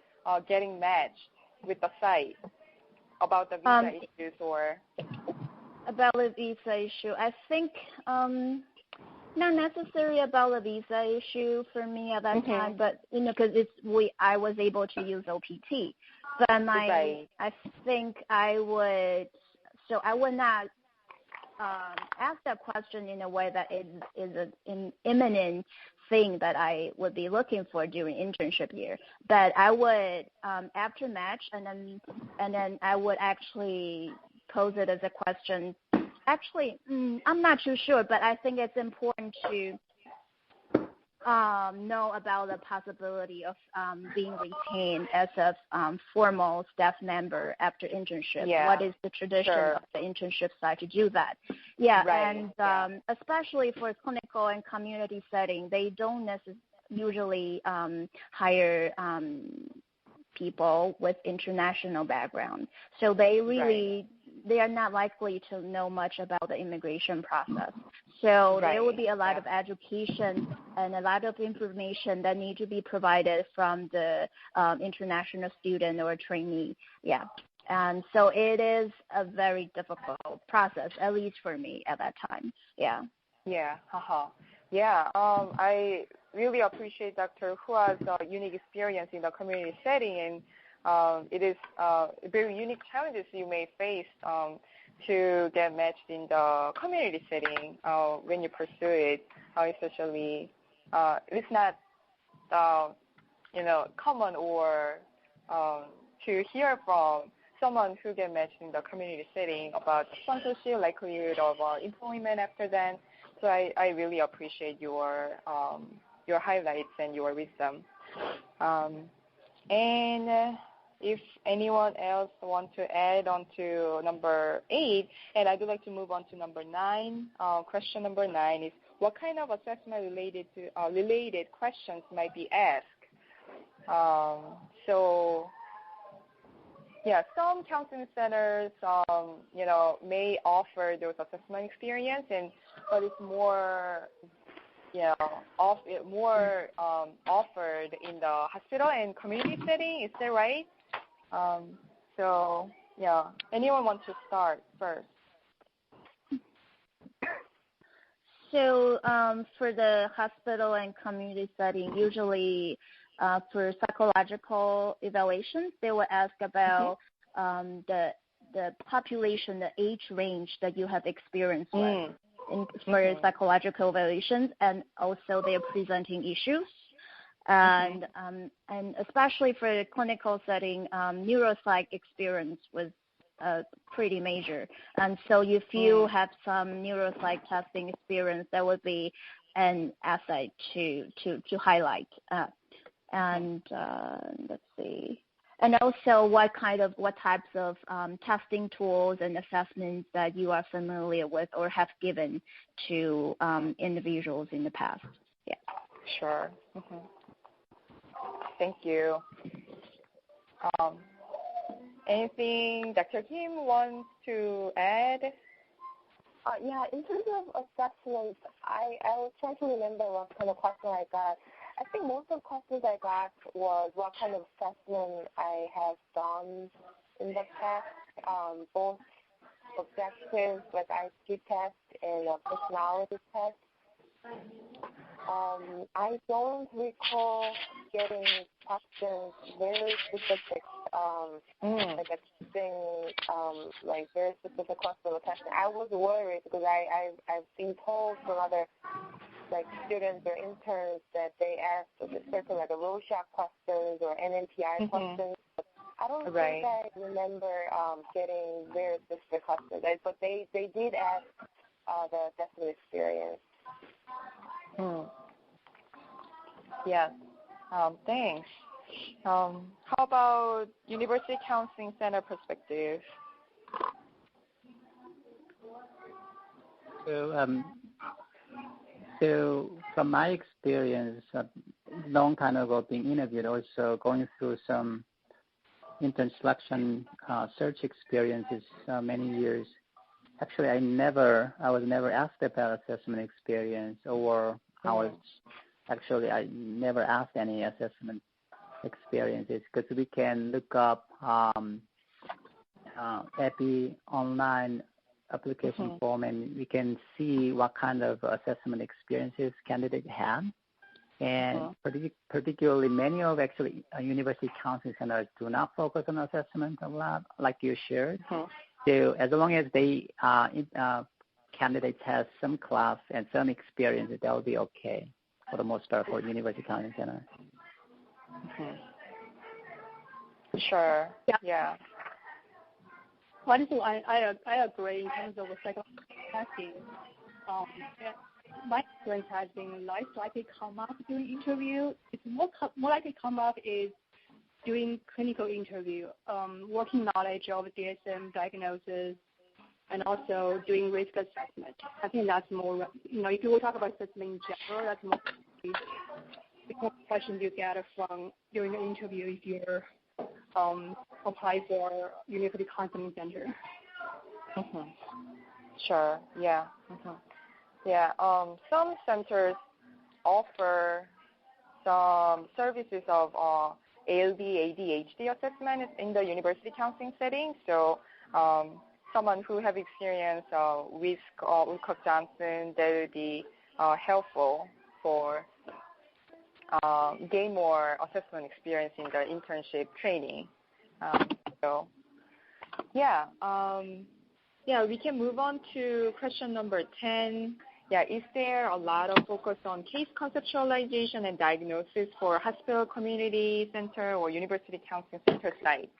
getting matched with the site about the visa issues or about the visa issue. I think not necessarily about the visa issue for me at that time, but because I was able to use OPT. But I think I would not ask that question in a way that it is an imminent thing that I would be looking for during internship year. But I would after match, and then I would actually pose it as a question. Actually, I'm not too sure, but I think it's important to know about the possibility of being retained as a formal staff member after internship. Yeah. What is the tradition of the internship side to do that? Yeah, and especially for clinical and community setting, they don't usually hire people with international background. So they really they are not likely to know much about the immigration process. So there will be a lot of education and a lot of information that need to be provided from the international student or trainee. Yeah. And so it is a very difficult process, at least for me at that time. Yeah. Yeah. Yeah. I really appreciate Dr. Hua's unique experience in the community setting, and it is very unique challenges you may face to get matched in the community setting when you pursue it, especially it's not common or to hear from someone who get matched in the community setting about sponsorship, likelihood of employment after that. So I really appreciate your highlights and your wisdom. And if anyone else wants to add on to number 8, and I'd like to move on to number 9. Question number 9 is, what kind of assessment related questions might be asked? Some counseling centers, may offer those assessment experience, but it's more, offered in the hospital and community setting. Is that right? Anyone want to start first? So for the hospital and community setting, usually for psychological evaluations, they will ask about the population, the age range that you have experience with for psychological evaluations, and also their presenting issues. And especially for the clinical setting, neuropsych experience was pretty major. And so if you have some neuropsych testing experience, that would be an asset to highlight. And let's see. And also what types of testing tools and assessments that you are familiar with or have given to individuals in the past. Yeah. Sure. Thank you. Anything Dr. Kim wants to add? In terms of assessments, I was trying to remember what kind of question I got. I think most of the questions I got was what kind of assessment I have done in the past, both objective, like IQ test, and a personality test. I don't recall getting questions very specific, like a thing, like very specific question or testing. I was worried because I've been told from other students or interns that they asked certain a Rorschach questions or NMPI questions. But I don't think I remember getting very specific questions. But they did ask the definite experience. Yeah. Thanks. How about University Counseling Center perspective? So from my experience, long time ago being interviewed, also going through some intern selection search experiences many years. Actually, I was never asked about assessment experience, or I never asked any assessment experiences, because we can look up EPI online application form, and we can see what kind of assessment experiences candidates have. And particularly many of university counseling centers do not focus on assessment a lot, like you shared. So as long as they candidates have some class and some experience, that will be okay for the most part for university counseling center. Sure. Yeah. Honestly, I agree in terms of the psychological testing. My experience has been less likely come up during interview. It's more likely come up is during clinical interview, working knowledge of DSM diagnosis, and also doing risk assessment. I think that's more, if you will talk about assessment in general, that's more the questions you get from during the interview if you're apply for University Counseling Center. Sure. Yeah. Yeah. Some centers offer some services of ALB, ADHD assessment in the university counseling setting. So someone who have experience with Wilcox Johnson, that would be helpful for gain more assessment experience in the internship training. We can move on to question number 10. Yeah, is there a lot of focus on case conceptualization and diagnosis for hospital, community center, or university counseling center sites?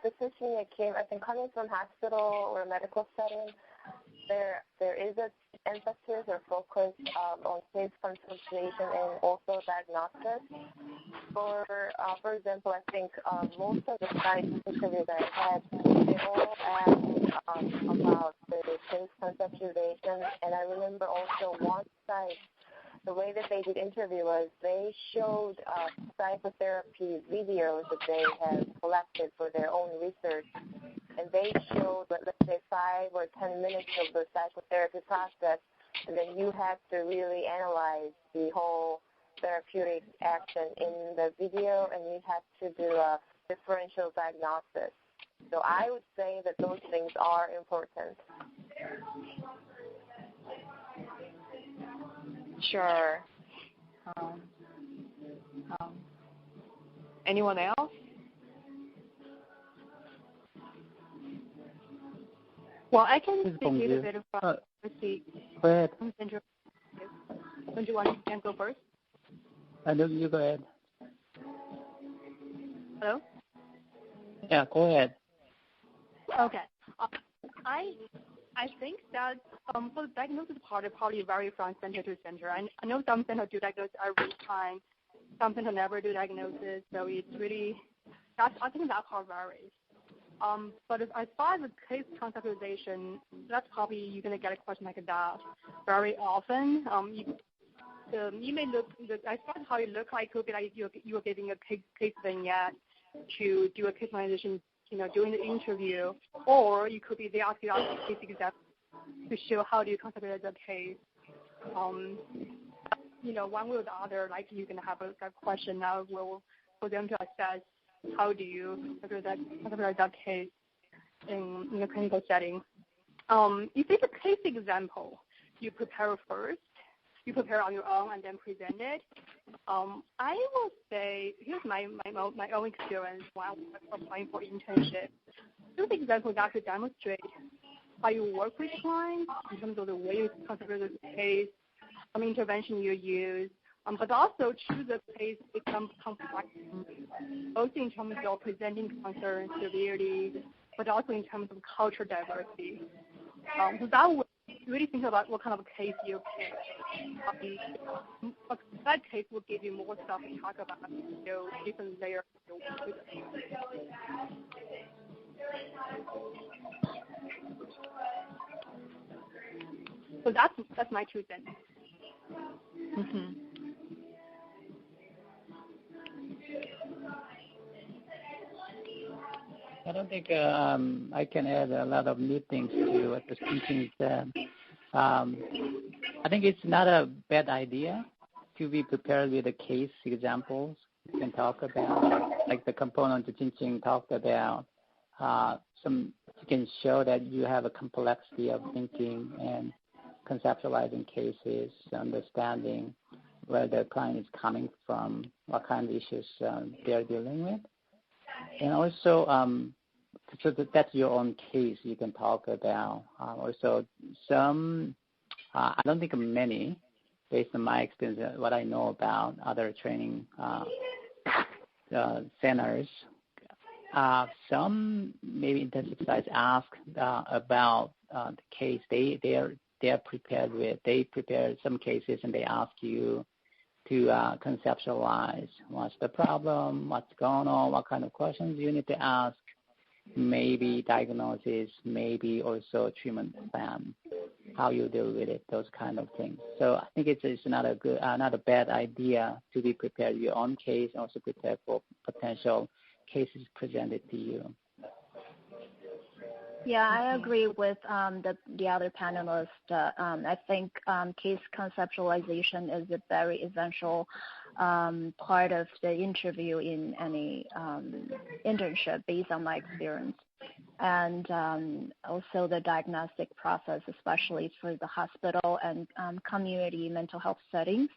This is Shinye Kim. I think coming from hospital or medical setting, there is an emphasis or focus on case consultation and also diagnosis. For example, I think most of the site interviews I had, they all asked about the case conceptualization, and I remember also one site, the way that they did interview was they showed psychotherapy videos that they have collected for their own research. And they showed, let's say, 5 or 10 minutes of the psychotherapy process, and then you have to really analyze the whole therapeutic action in the video, and you have to do a differential diagnosis. So I would say that those things are important. Sure. Anyone else? Well, I can speak a little bit about the. Go ahead. Don't you want to go first? No, you go ahead. Hello? Yeah, go ahead. Okay. I think that for the diagnosis part, it probably varies from center to center. I know some centers do diagnosis every time. Some centers never do diagnosis, so it's really, I think that part varies. But as far as the case conceptualization, that's probably you're going to get a question like that very often. You may look, as far as how you look like, it could be like you're giving a case vignette to do a case analysis, during the interview, or you could be they ask you a case example to show how do you conceptualize the case. One way or the other, like you're going to have a question now for them to assess how do you conceptualize that case in a clinical setting. If it's a case example, you prepare first. You prepare on your own and then present it. I will say, here's my own experience while applying for internship. Those examples actually demonstrate how you work with clients in terms of the way you conceptualize the case, some intervention you use, but also choose a case becomes complex, both in terms of presenting concerns, severity, but also in terms of cultural diversity. So that would really think about what kind of case you pick. That case will give you more stuff to talk about, different layers of your work. So that's my 2 cents. Mm-hmm. I don't think I can add a lot of new things to what the Jingqing said. I think it's not a bad idea to be prepared with the case examples you can talk about, like the component that Jingqing talked about. You can show that you have a complexity of thinking and conceptualizing cases, understanding where the client is coming from, what kind of issues they're dealing with. And also, so that's your own case you can talk about. Also, some, I don't think many, based on my experience, what I know about other training centers, some maybe internship sites ask about the case they are prepared with. They prepare some cases and they ask you to conceptualize what's the problem, what's going on, what kind of questions you need to ask, maybe diagnosis, maybe also treatment plan, how you deal with it, those kind of things. So I think it's not a bad idea to be prepared your own case and also prepare for potential cases presented to you. Yeah, I agree with the other panelists. I think case conceptualization is a very essential part of the interview in any internship based on my experience. And also the diagnostic process, especially for the hospital and community mental health settings.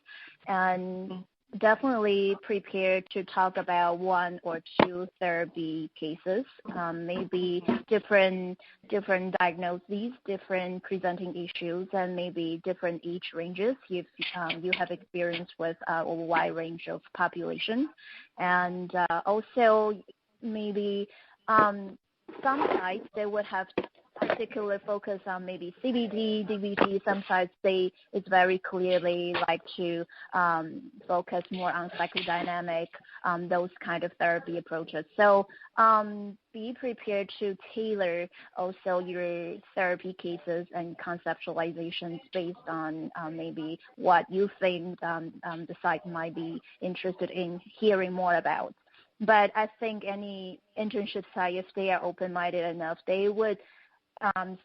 And definitely prepared to talk about 1 or 2 therapy cases, maybe different diagnoses, different presenting issues, and maybe different age ranges if you have experience with a wide range of population. And also maybe some sites, they would have particular focus on maybe CBT, DBT. Some sites it's very clearly like to focus more on psychodynamic, those kind of therapy approaches. So be prepared to tailor also your therapy cases and conceptualizations based on maybe what you think the site might be interested in hearing more about. But I think any internship site, if they are open-minded enough, they would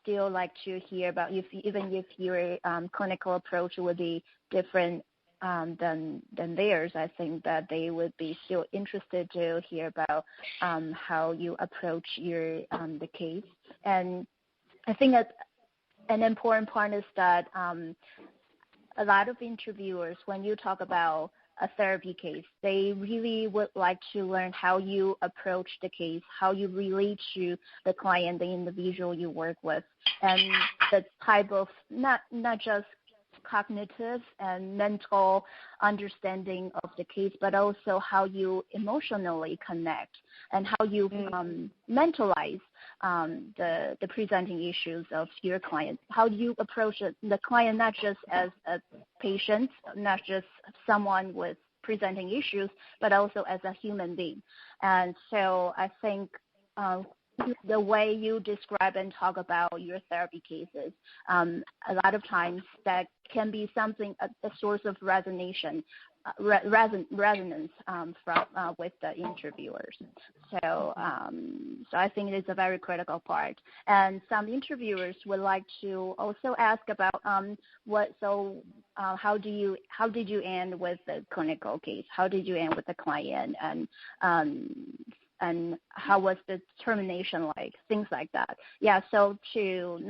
still like to hear about even if your clinical approach would be different than theirs. I think that they would be still interested to hear about how you approach the case. And I think that an important part is that a lot of interviewers, when you talk about a therapy case, they really would like to learn how you approach the case, how you relate to the client, the individual you work with, and the type of not just cognitive and mental understanding of the case, but also how you emotionally connect and how you mentalize the presenting issues of your client. How do you approach the client not just as a patient, not just someone with presenting issues, but also as a human being. And so I think the way you describe and talk about your therapy cases, a lot of times that can be something, a source of resonance from with the interviewers. So I think it is a very critical part. And some interviewers would like to also ask about how did you end with the clinical case? How did you end with the client? And how was the termination like, things like that. Yeah, so to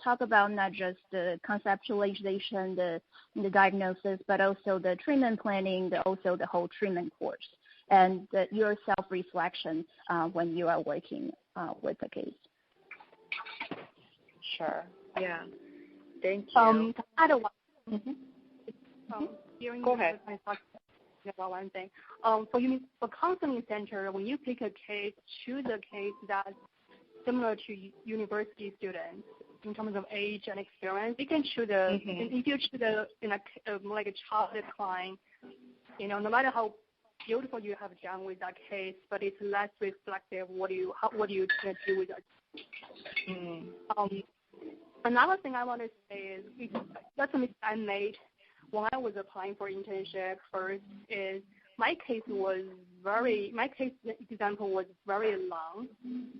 talk about not just the conceptualization, the diagnosis, but also the treatment planning, also the whole treatment course, and your self-reflection when you are working with the case. Sure, yeah. Thank you. Go ahead. About one thing. For counseling center, when you pick a case, choose a case that similar to university students in terms of age and experience. You can choose if you choose like a child decline, no matter how beautiful you have done with that case, but it's less reflective what you going to do with it. Another thing I want to say is that's a mistake I made when I was applying for internship first is my case example was very long,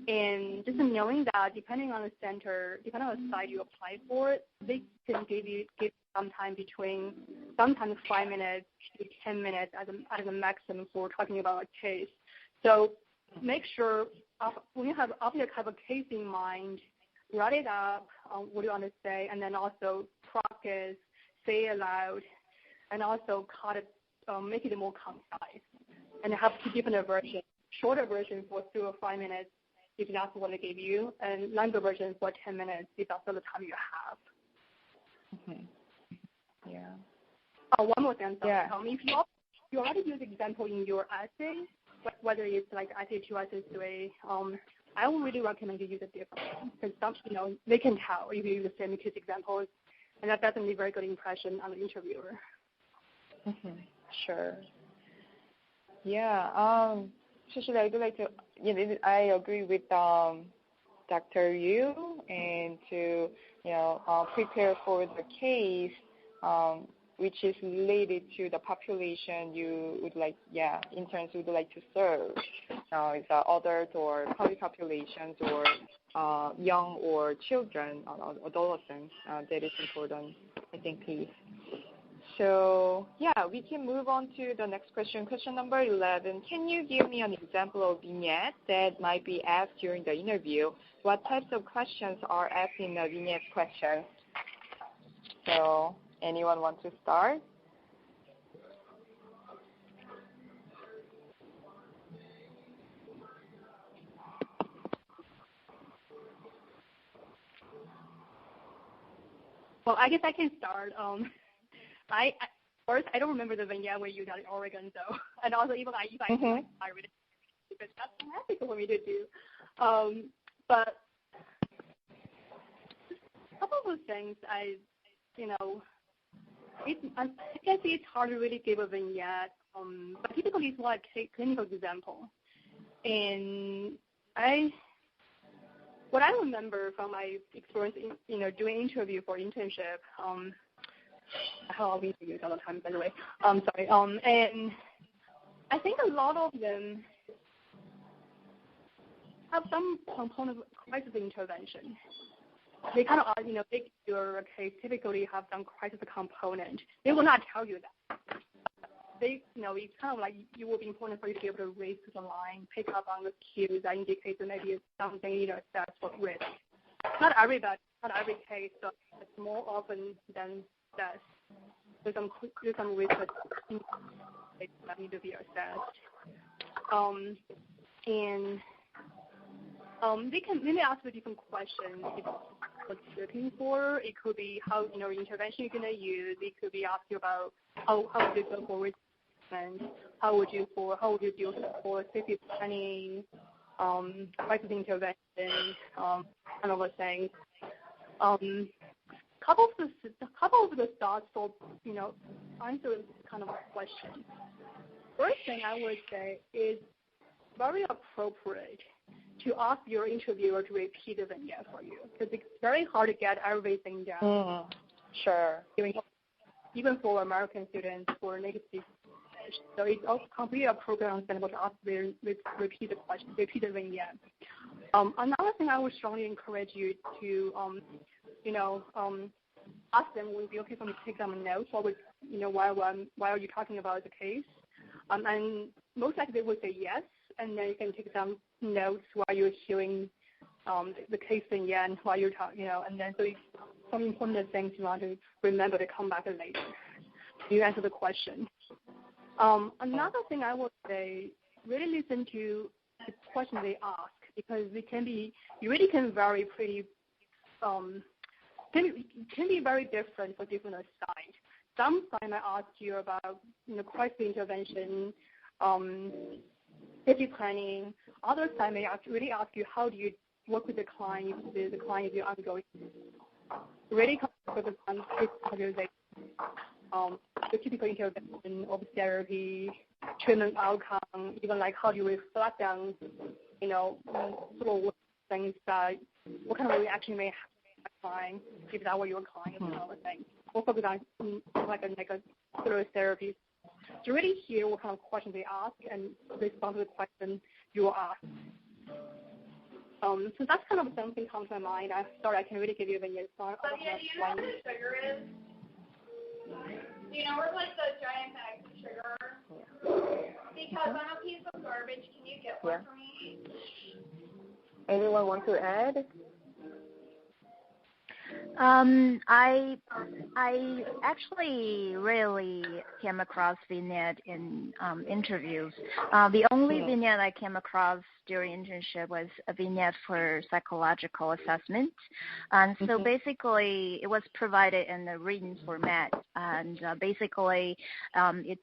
and just knowing that depending on the center, depending on the site you apply for, they can give some time between sometimes 5 minutes to 10 minutes as a maximum for talking about a case. So make sure when you have a case in mind, write it up, what you want to say, and then also practice, say it aloud, and also cut it, make it more concise, and have two different versions. Shorter version for 3 or 5 minutes if that's what they give you, and longer version for 10 minutes if that's all the time you have. Yeah. One more thing. Yeah. If you already use example in your essay, whether it's like essay 2, essay 3, I would really recommend you use it differently because they can tell if you use the same case examples, and that doesn't leave a very good impression on the interviewer. Sure. Yeah. Especially I do like to. I agree with Dr. Yu, and to prepare for the case, which is related to the population you would like. Interns would like to serve. It's adult or public populations or young or children, adolescents. That is important, I think, piece. So, we can move on to the next question. Question number 11. Can you give me an example of vignette that might be asked during the interview? What types of questions are asked in the vignette question? So, anyone want to start? Well, I guess I can start. First, I don't remember the vignette where you got in Oregon, so, and also even if I read it, because that's ethical for me to do. But a couple of things I guess it's hard to really give a vignette, but typically it's like a clinical example. And what I remember from my experience in, doing interview for internship, how we interview all the time, by the way. Sorry. And I think a lot of them have some component of crisis intervention. They kind of, take your case typically have some crisis component. They will not tell you that. It's kind of like it will be important for you to be able to raise to the line, pick up on the cues that indicate that maybe it's something that's for risk. Not every case, so it's more often than that. There's some risk that need to be assessed. And they may ask you different questions. What you're looking for. It could be how intervention you're gonna use. It could be ask you about how would you go forward, and how would you deal for safety planning, crisis intervention, kind of things. Couple of the thoughts for answer this kind of question. First thing I would say is very appropriate to ask your interviewer to repeat the vignette for you, because it's very hard to get everything down. Sure. Even for American students who are native speakers. So it's also completely appropriate and understandable to ask repeat the question, repeat the vignette. Another thing I would strongly encourage you to, ask them would be okay for me to take some notes while you're talking about the case. And most likely they would say yes, and then you can take some notes while you're hearing the case vignette and while you're talking, and then so some important things you want to remember to come back later. You answer the question. Another thing I would say, really listen to the question they ask, because it can be, you really can vary pretty, can be very different for different sites. Some sites might ask you about, crisis intervention, safety planning. Other sites may really ask you how do you work with the client if the client is ongoing. Really with the organization, the typical intervention of therapy, treatment outcome, even like how do you reflect on, sort of things that what kind of reaction may have a client if that were your client and all the things. We'll focus on like a sort of therapy. To really hear what kind of questions they ask and respond to the question you ask. So that's kind of something comes to my mind. I'm sorry, I can't really give you the answer. So do you know what the sugar is? Do you know where like the giant bags of sugar? Yeah. Because I'm a piece of garbage. Can you get one for me? Anyone want to add? I actually really came across vignette in interviews. The only vignette I came across during internship was a vignette for psychological assessment. And so basically it was provided in a written format. And basically it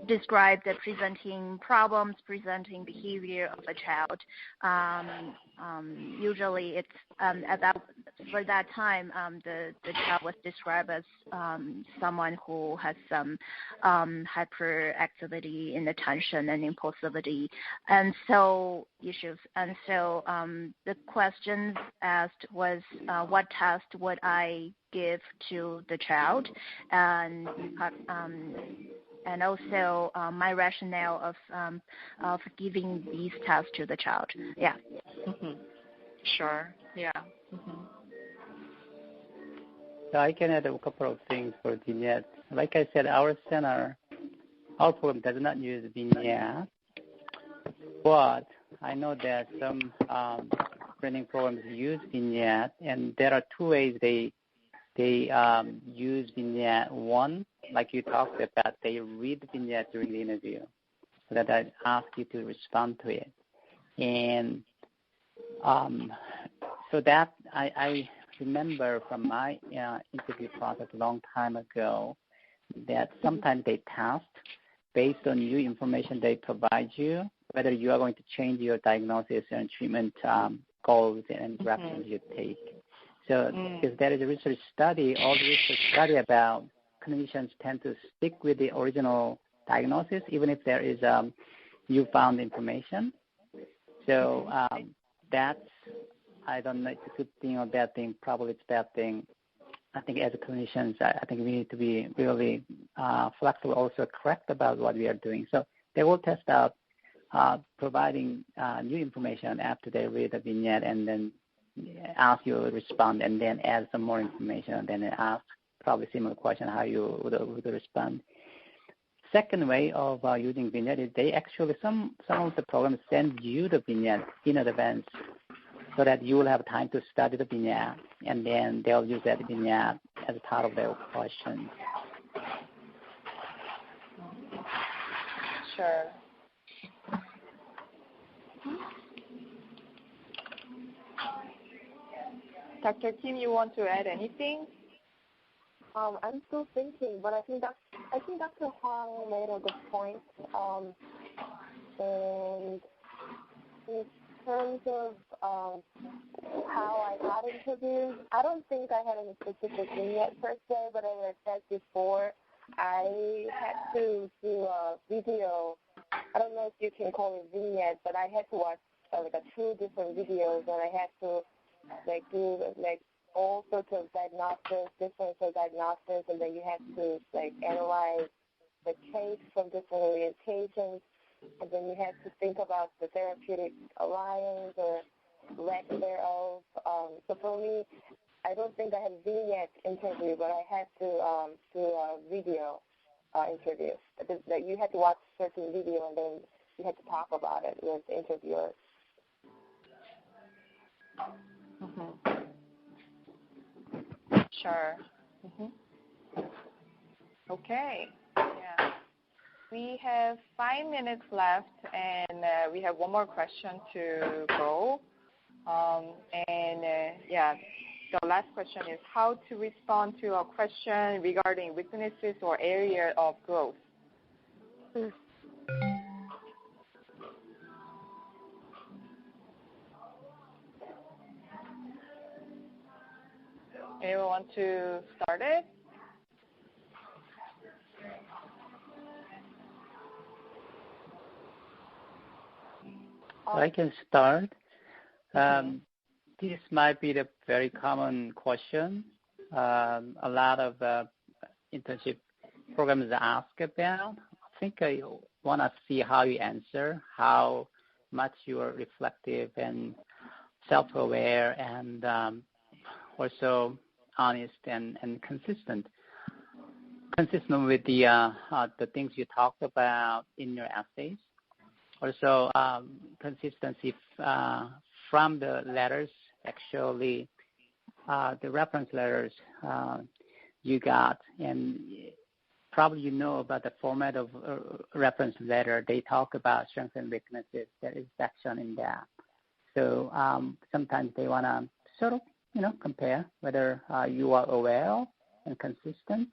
described the presenting problems, presenting behavior of a child. Usually it's for that time, the child was described as someone who has some hyperactivity in attention and impulsivity, and so issues. And so the questions asked was, what test would I give to the child, and also my rationale of giving these tests to the child. Yeah. Sure. Yeah. So I can add a couple of things for vignette. Like I said, our program does not use vignette, but I know that some training programs use vignette, and there are two ways they use vignette. One, like you talked about, they read the vignette during the interview, so that I ask you to respond to it. And so that I remember from my interview process a long time ago that sometimes they test based on new information they provide you, whether you are going to change your diagnosis and treatment goals and directions you take. So because there is a research study, all the research study about clinicians tend to stick with the original diagnosis, even if there is newfound information. So that's, I don't know if it's a good thing or bad thing. Probably it's a bad thing. I think as clinicians, I think we need to be really flexible, also correct about what we are doing. So they will test out providing new information after they read the vignette, and then ask you to respond, and then add some more information, and then ask probably similar question how you would respond. Second way of using vignette is they actually, some of the programs send you the vignette in advance, so that you will have time to study the vignette, and then they'll use that vignette as part of their questions. Sure. Dr. Kim, you want to add anything? I'm still thinking, but I think Dr. Hwang made a good point. And in terms of how I got interviews, I don't think I had any specific vignette per se, but as I said before, I had to do a video. I don't know if you can call it vignette, but I had to watch two different videos, and I had to do all sorts of diagnostics, different diagnostics, and then you have to analyze the case from different orientations, and then you have to think about the therapeutic alliance or lack thereof. So for me, I don't think I had a vignette interview, but I had to do a video interview. You had to watch certain video, and then you had to talk about it with the interviewer. Sure. Okay. Yeah. We have 5 minutes left, and we have one more question to go. The last question is how to respond to a question regarding weaknesses or area of growth. Anyone want to start it? I can start. This might be the very common question. A lot of internship programs ask about. I think I want to see how you answer, how much you are reflective and self-aware and also honest and consistent with the things you talked about in your essays. Also, consistency from the letters, actually, the reference letters you got, and probably you know about the format of reference letter. They talk about strengths and weaknesses. There is section in that. So sometimes they want to sort of, compare whether you are aware and consistent.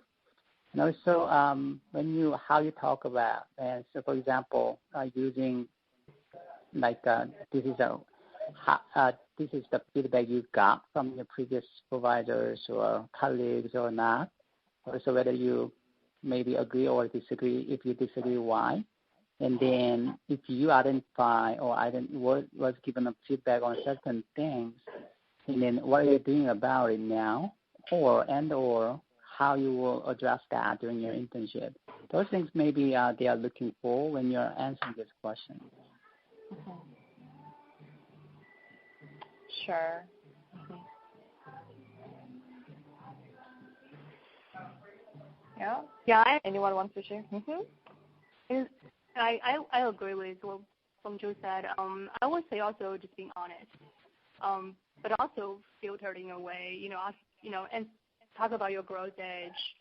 And also, how you talk about, and so for example, using like this is the feedback you got from your previous supervisors or colleagues or not. Also, whether you maybe agree or disagree. If you disagree, why? And then if you identify or was given a feedback on certain things, and then what are you doing about it now, or how you will address that during your internship. Those things maybe they are looking for when you're answering this question. Mm-hmm. Sure. Mm-hmm. Yeah. Anyone wants to share? Mm-hmm. I agree with what Bong Joo said. I would say also just being honest, but also filtering away, and talk about your growth edge,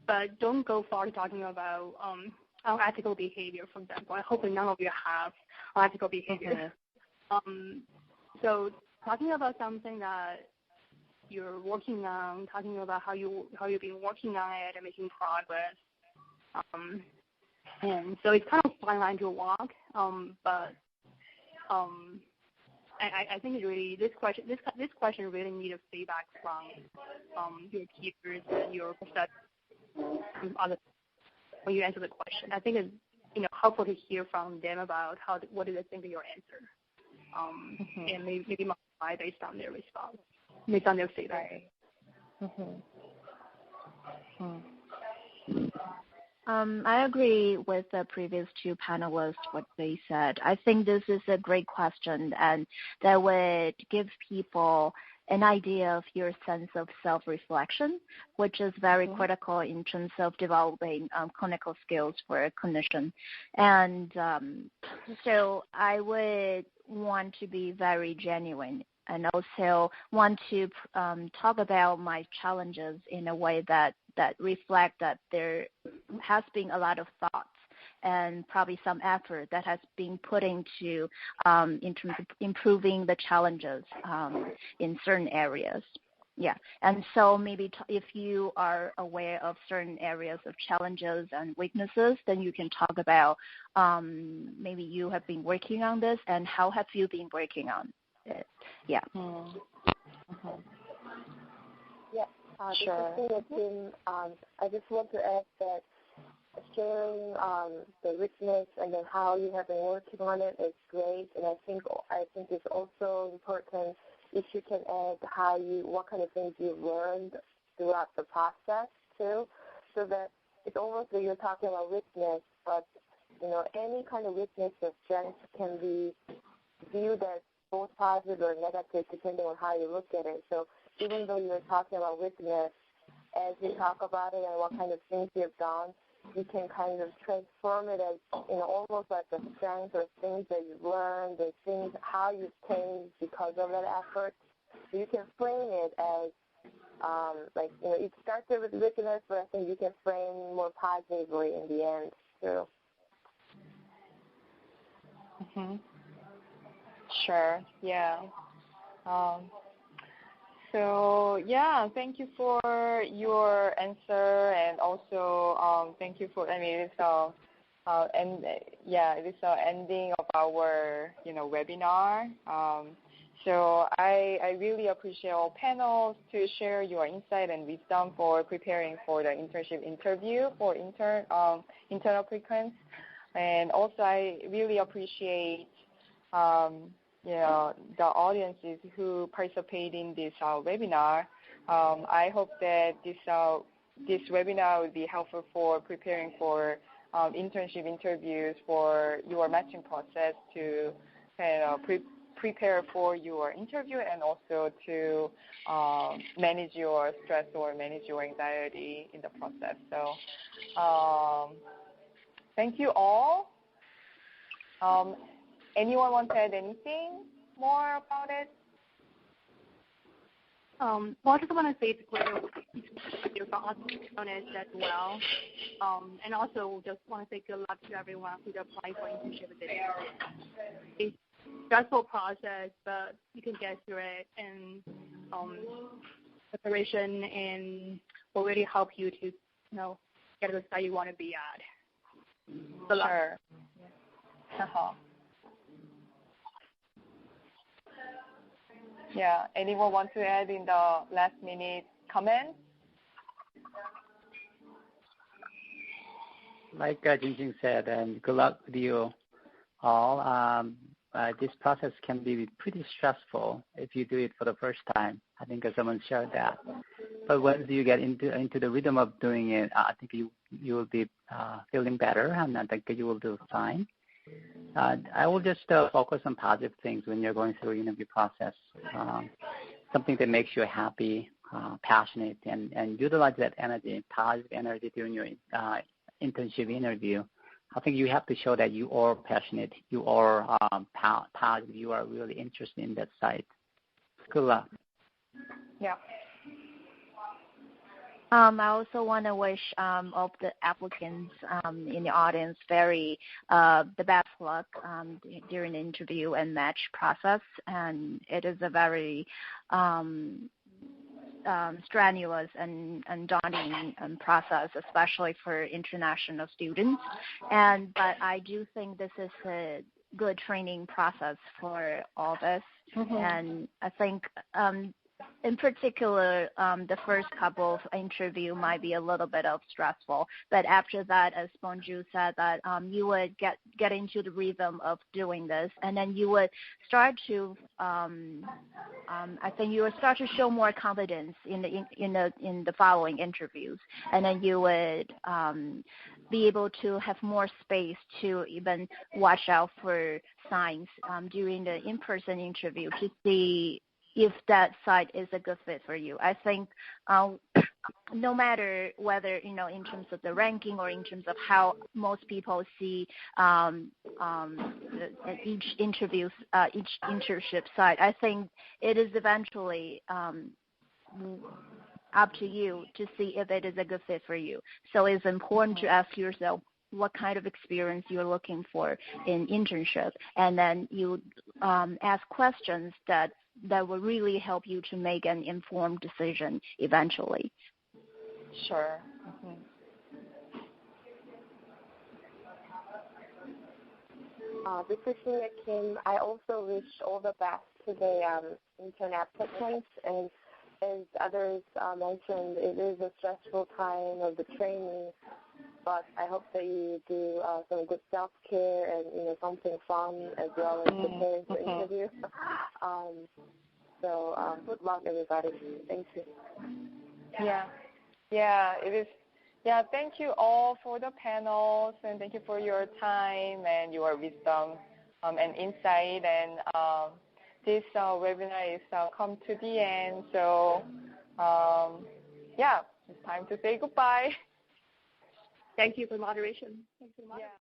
but don't go far talking about unethical behavior, for example. I hope none of you have unethical behavior. Mm-hmm. So talking about something that you're working on, talking about how you've been working on it and making progress. And so it's kind of a fine line to walk, but I think it's really this question really needs feedback from your peers and your professors when you answer the question. I think it's helpful to hear from them about what do they think of your answer, and maybe modify based on their response, based on their feedback. I agree with the previous two panelists, what they said. I think this is a great question, and that would give people an idea of your sense of self-reflection, which is very critical in terms of developing clinical skills for a clinician. And so I would want to be very genuine and also want to talk about my challenges in a way that reflect that there has been a lot of thoughts and probably some effort that has been put into in terms of improving the challenges in certain areas. Yeah, and so maybe if you are aware of certain areas of challenges and weaknesses, then you can talk about maybe you have been working on this and how have you been working on it. Yeah. Sure. This is Shinye Kim. I just want to add that sharing the richness and then how you have been working on it is great, and I think it's also important if you can add what kind of things you learned throughout the process too, so that it's almost like you're talking about richness, but any kind of richness or strength can be viewed as both positive or negative depending on how you look at it. So even though you're talking about weakness, as you talk about it and what kind of things you've done, you can kind of transform it as, almost like a strength or things that you've learned and things, how you've changed because of that effort. So you can frame it as, it started with weakness, but I think you can frame more positively in the end, too. Sure, yeah. So, thank you for your answer, and also thank you for, it is ending of our, webinar. So I really appreciate all panels to share your insight and wisdom for preparing for the internship interview for internal applicants. And also I really appreciate the audiences who participate in this webinar. I hope that this webinar will be helpful for preparing for internship interviews for your matching process to kind of prepare for your interview and also to manage your stress or manage your anxiety in the process. So thank you all. Anyone want to add anything more about it? Well, I just want to say it's great from us as well. And also just want to say good luck to everyone who's applying for internship today. It's a stressful process, but you can get through it, and preparation and will really help you to, get to the site you want to be at. Good luck. Sure. Yeah. Anyone want to add in the last minute comment? Like Jingqing said, and good luck with you all. This process can be pretty stressful if you do it for the first time. I think someone shared that. But once you get into the rhythm of doing it, I think you will be feeling better, and I think you will do fine. I will just focus on positive things when you're going through the interview process. Something that makes you happy, passionate, and utilize that energy, positive energy during your internship interview. I think you have to show that you are passionate, you are positive, you are really interested in that site. Good luck. Yeah. I also want to wish all of the applicants in the audience the best luck during the interview and match process. And it is a very strenuous and daunting process, especially for international students. But I do think this is a good training process for all of us. Mm-hmm. And I think in particular, the first couple of interview might be a little bit stressful, but after that, as Bong Joo said, that you would get into the rhythm of doing this, and then you would start to, I think you would start to show more confidence in the following interviews, and then you would be able to have more space to even watch out for signs during the in-person interview to see if that site is a good fit for you. I think no matter whether, in terms of the ranking or in terms of how most people see each internship site, I think it is eventually up to you to see if it is a good fit for you. So it's important to ask yourself what kind of experience you're looking for in internship, and then you ask questions that will really help you to make an informed decision eventually. Sure. Mm-hmm. This is Shinye Kim. I also wish all the best to the intern applicants, and as others mentioned, it is a stressful time of the training, but I hope that you do some good self-care and, something fun as well as preparing for interview. So good luck, everybody. Thank you. Yeah, it is. Yeah, thank you all for the panels, and thank you for your time and your wisdom and insight. And this webinar is come to the end. So, it's time to say goodbye. Thank you for moderation. Thank you for moderation. Yeah.